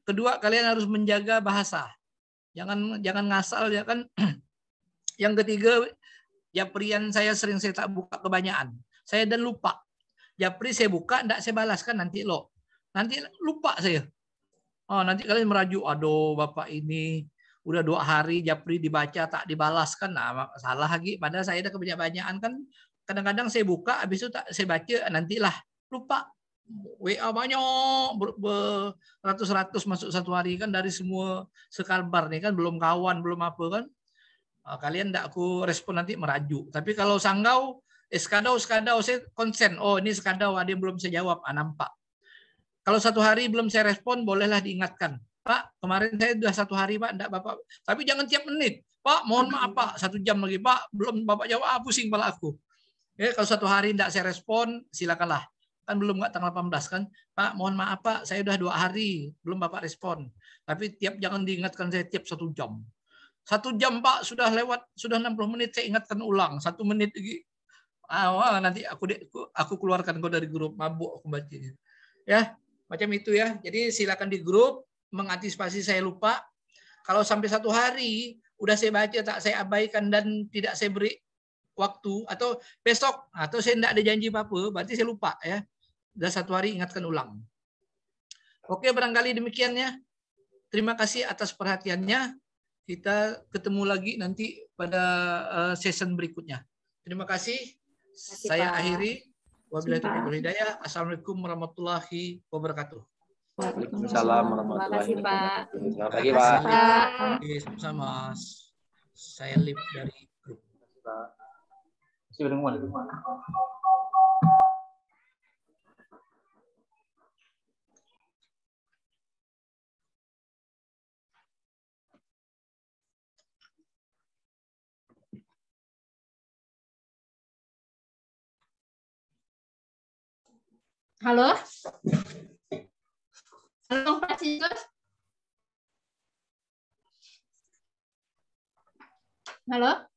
Kedua, kalian harus menjaga bahasa. Jangan ngasal ya kan. Yang ketiga, Japrian saya sering saya tak buka kebanyakan. Saya dan lupa. Japri saya buka, enggak saya balaskan nanti lo. Nanti lupa saya. Nanti kalian merajuk, aduh Bapak ini udah 2 hari Japri dibaca tak dibalaskan. Salah lagi. Padahal saya ada kebanyakan kan. Kadang-kadang saya buka, habis itu tak saya baca, nantilah lupa. WA banyak beratus-ratus masuk satu hari kan dari semua sekalbar nih kan, belum kawan belum apa kan. Kalian enggak aku respon nanti merajuk. Tapi kalau sanggau skadau saya konsen. Oh ini skadau ada yang belum saya jawab. Nampak. Kalau 1 hari belum saya respon bolehlah diingatkan. Pak kemarin saya sudah 1 hari Pak enggak Bapak. Tapi jangan tiap menit. Pak mohon maaf Pak 1 jam lagi Pak belum Bapak jawab. Pusing kepala aku. Ya, kalau 1 hari enggak saya respon silakanlah. Kan belum nggak tanggal 18 kan. Pak mohon maaf Pak saya udah 2 hari belum Bapak respon. Tapi jangan diingatkan saya tiap 1 jam. 1 jam Pak sudah lewat, sudah 60 menit saya ingatkan ulang. 1 menit lagi. nanti aku keluarkan kau dari grup, mabuk aku bacanya. Ya, macam itu ya. Jadi silakan di grup, mengantisipasi saya lupa. Kalau sampai 1 hari udah saya baca tak saya abaikan dan tidak saya beri waktu, atau besok atau saya tidak ada janji apa-apa, berarti saya lupa ya. Udah 1 hari ingatkan ulang. Oke, barangkali demikian ya. Terima kasih atas perhatiannya. Kita ketemu lagi nanti pada season berikutnya. Terima kasih. Saya akhiri. Wabillahi taufiq wal hidayah. Assalamualaikum warahmatullahi wabarakatuh. Waalaikumsalam warahmatullahi wabarakatuh. Selamat pagi, Pak. Sama. Saya live dari grup. Halo? Halo Pak Sisus? Halo?